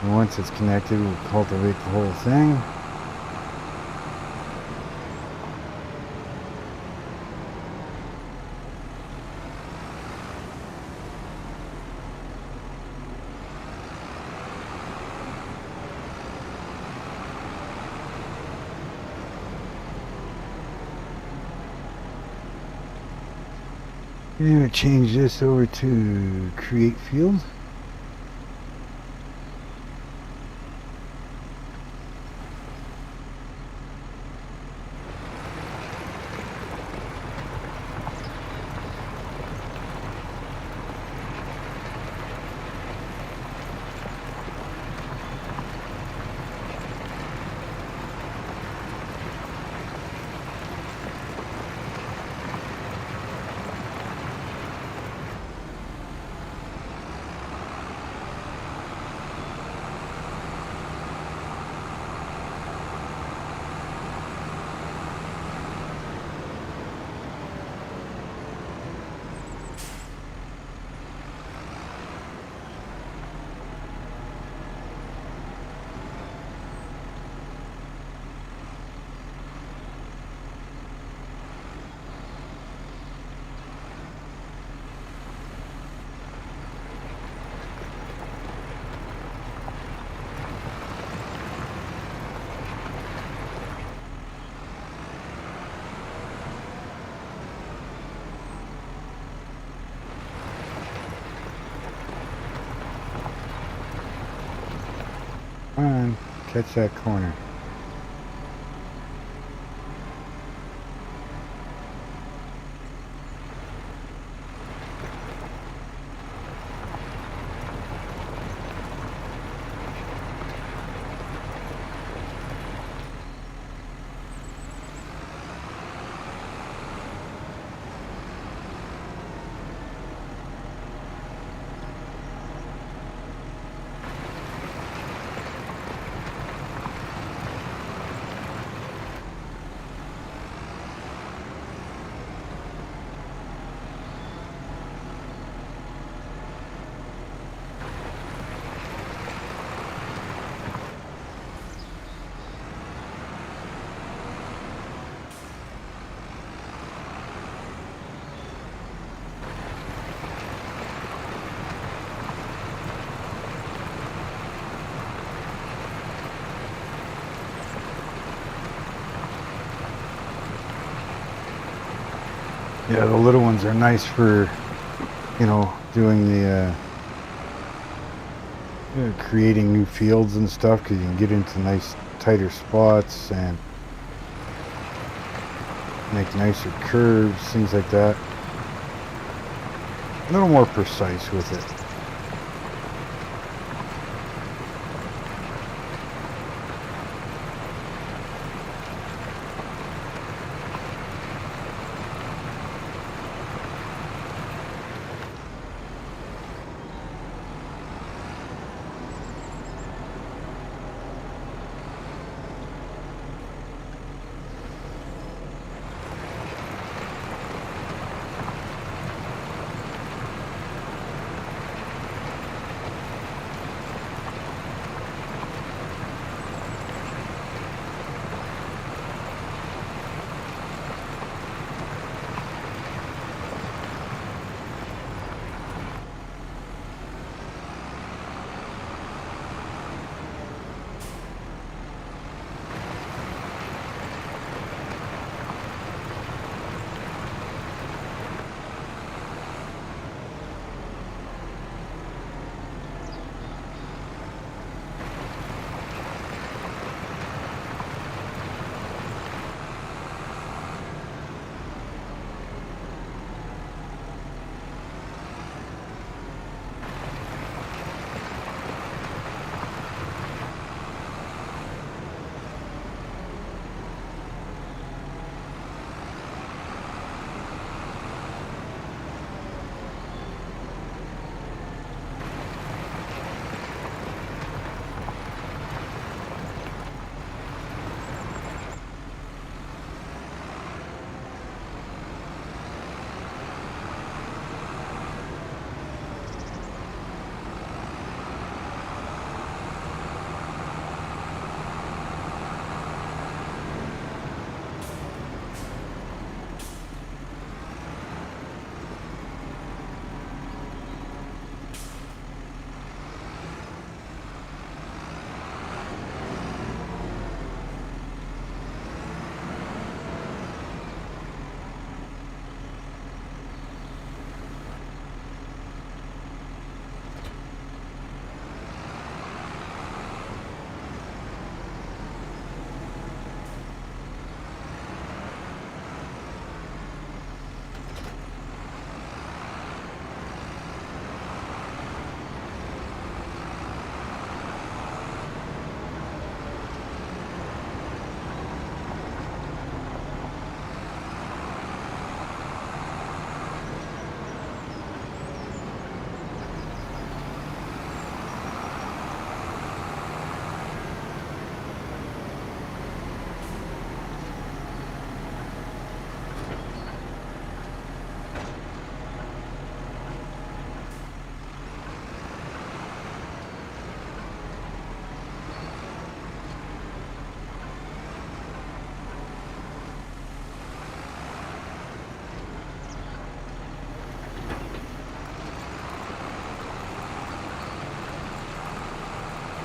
And once it's connected, we'll cultivate the whole thing. I'm going to change this over to create field. Come on, catch that corner. Yeah, the little ones are nice for, you know, doing the creating new fields and stuff, because you can get into nice tighter spots and make nicer curves, things like that. A little more precise with it.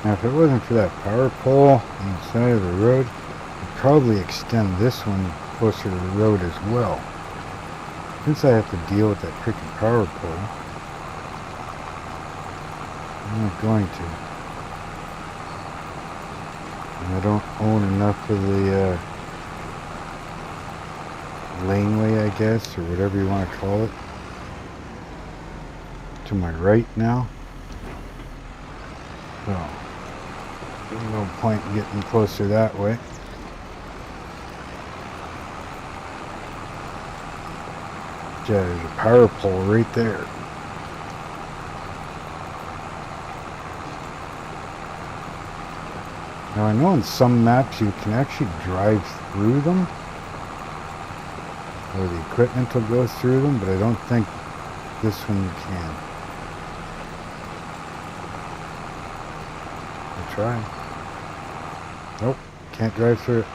Now if it wasn't for that power pole on the side of the road, I'd probably extend this one closer to the road as well. Since I have to deal with that freaking power pole, I'm not going to. And I don't own enough of the laneway, I guess, or whatever you want to call it, to my right now. So there's no point in getting closer that way. Yeah, there's a power pole right there. Now I know on some maps you can actually drive through them, or the equipment will go through them, but I don't think this one you can. I'll try. Nope, can't drive through it.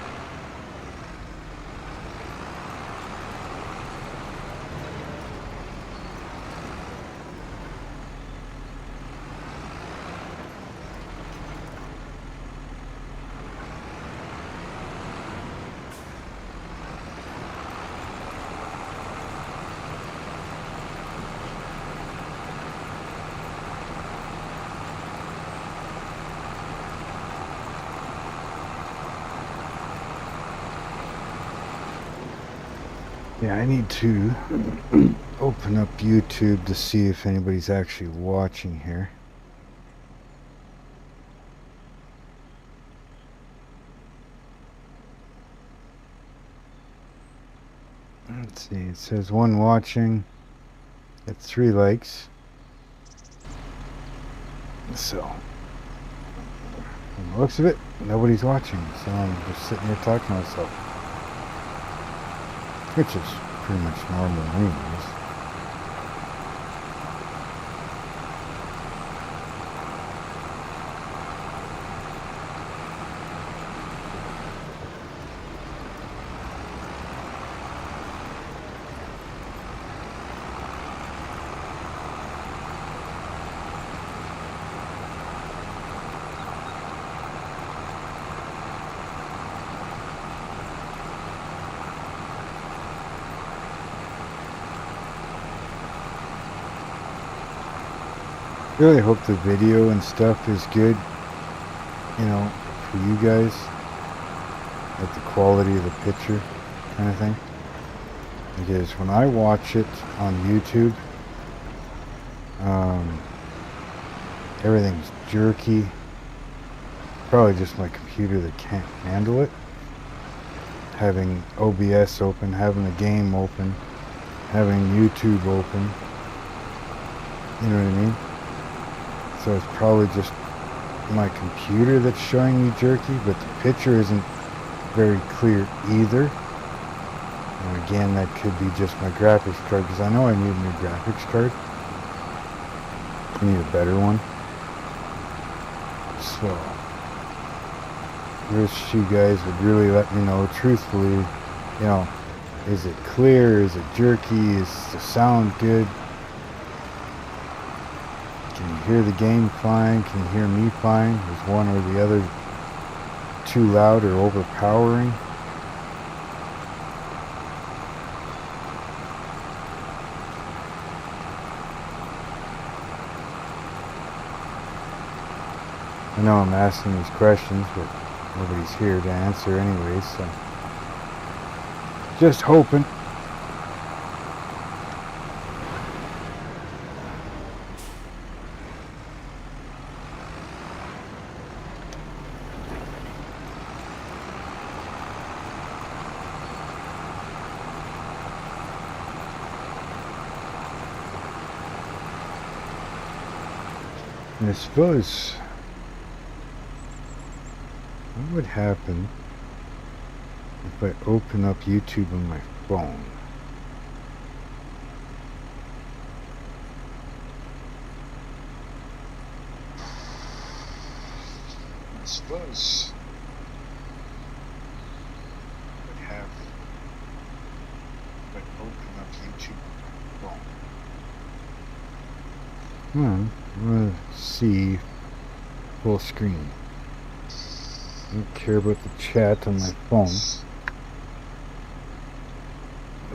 Yeah, I need to open up YouTube to see if anybody's actually watching here. Let's see, it says 1 watching. It's 3 likes. So, from the looks of it, nobody's watching. So I'm just sitting here talking to myself. Which is pretty much normal anyways. Really hope the video and stuff is good, you know, for you guys, like the quality of the picture kind of thing, because when I watch it on YouTube, everything's jerky. Probably just my computer that can't handle it. Having OBS open, having the game open, having YouTube open, you know what I mean? So it's probably just my computer that's showing me jerky, but the picture isn't very clear either. And again, that could be just my graphics card, because I know I need a new graphics card. I need a better one. So, wish you guys would really let me know truthfully, you know, is it clear, is it jerky, is the sound good? Can you hear the game fine? Can you hear me fine? Is one or the other too loud or overpowering? I know I'm asking these questions, but nobody's here to answer anyway, so just hoping. And I suppose, what would happen if I open up YouTube on my phone? I suppose what would happen if I open up YouTube on my phone? I'm going to see full screen. I don't care about the chat on my phone.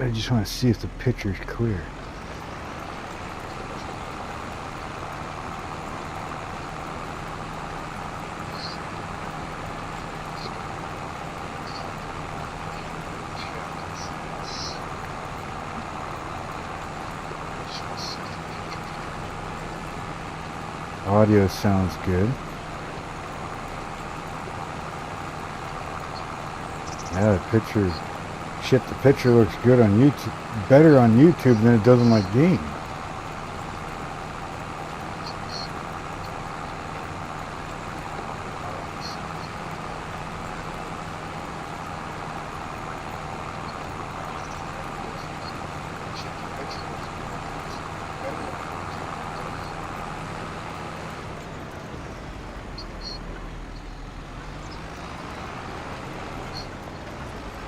I just want to see if the picture's clear. Audio sounds good. Yeah, the picture looks good on YouTube, better on YouTube than it does on my game.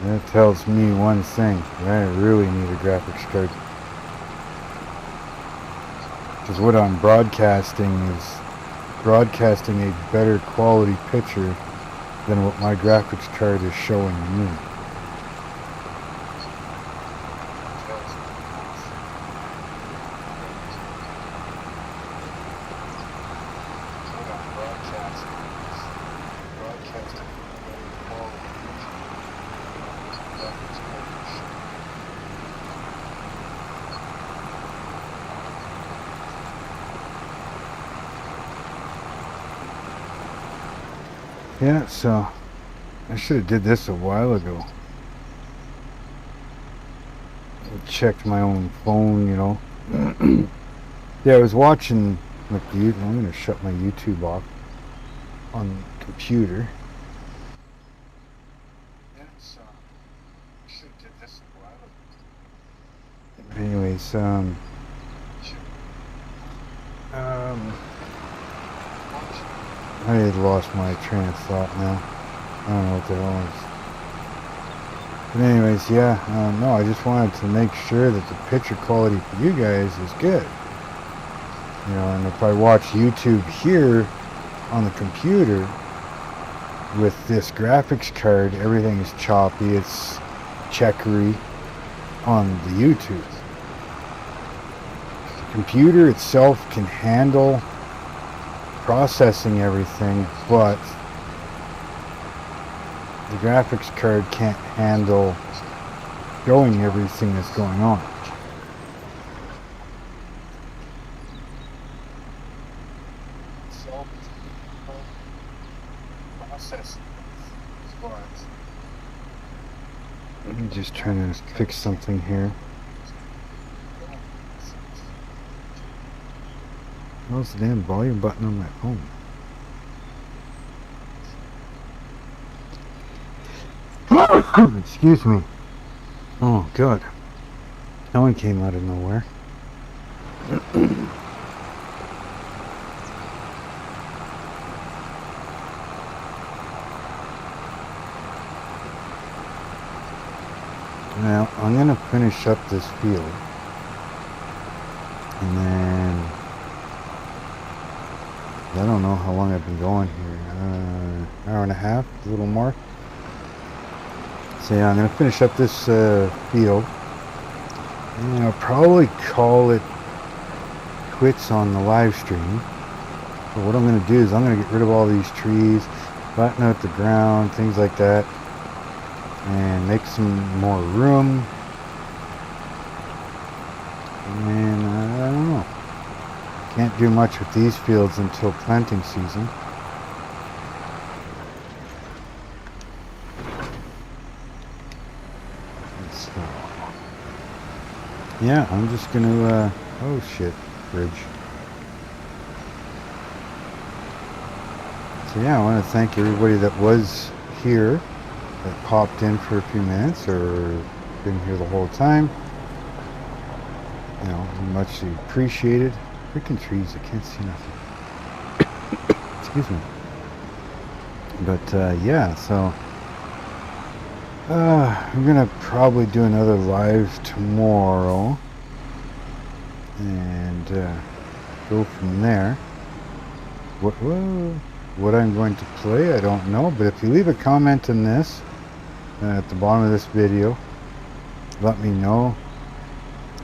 That tells me one thing, I really need a graphics card. Because what I'm broadcasting is broadcasting a better quality picture than what my graphics card is showing me. Yeah, so I should have did this a while ago. I checked my own phone, you know. Yeah, I was watching like I'm gonna shut my YouTube off on the computer. Yeah, so I should have did this a while ago. Anyways, I had lost my train of thought now. I don't know what the hell is. But anyways, yeah, no, I just wanted to make sure that the picture quality for you guys is good. You know, and if I watch YouTube here on the computer with this graphics card, everything is choppy, it's checkery on the YouTube. The computer itself can handle processing everything, but the graphics card can't handle showing everything that's going on. I'm just trying to fix something here. What's the damn volume button on my phone? Excuse me. Oh, God. That one came out of nowhere. Now, I'm going to finish up this field. And then I don't know how long I've been going here. Hour and a half, a little more. So yeah, I'm going to finish up this field. And I'll probably call it quits on the live stream. But what I'm going to do is I'm going to get rid of all these trees, flatten out the ground, things like that, and make some more room. And I don't know. Can't do much with these fields until planting season. So, yeah, I'm just gonna, oh shit, bridge. So yeah, I want to thank everybody that was here, that popped in for a few minutes, or been here the whole time. You know, muchly appreciated. Freaking trees, I can't see nothing. Excuse me. But yeah, so I'm gonna probably do another live tomorrow and go from there. What I'm going to play, I don't know, but if you leave a comment in this at the bottom of this video, let me know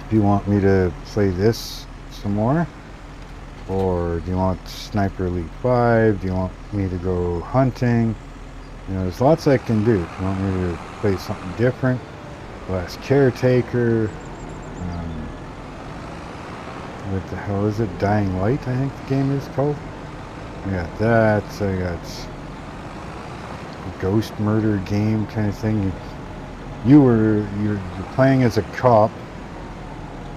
if you want me to play this some more, or do you want Sniper Elite 5, do you want me to go hunting? You know, there's lots I can do. If you want me to play something different, Last Caretaker, what the hell is it, Dying Light I think the game is called. I got that, I got a ghost murder game kind of thing. You're playing as a cop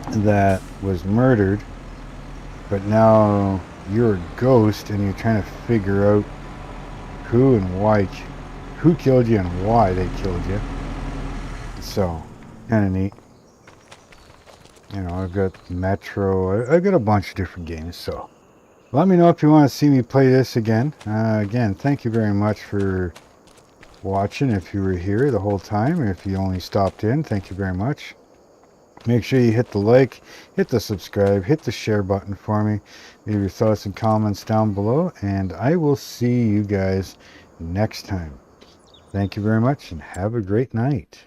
that was murdered, but now you're a ghost and you're trying to figure out who killed you and why they killed you. So, kind of neat. You know, I've got Metro, I've got a bunch of different games, so let me know if you want to see me play this again. Again, thank you very much for watching. If you were here the whole time, or if you only stopped in, thank you very much. Make sure you hit the like, hit the subscribe, hit the share button for me. Leave your thoughts and comments down below, and I will see you guys next time. Thank you very much, and have a great night.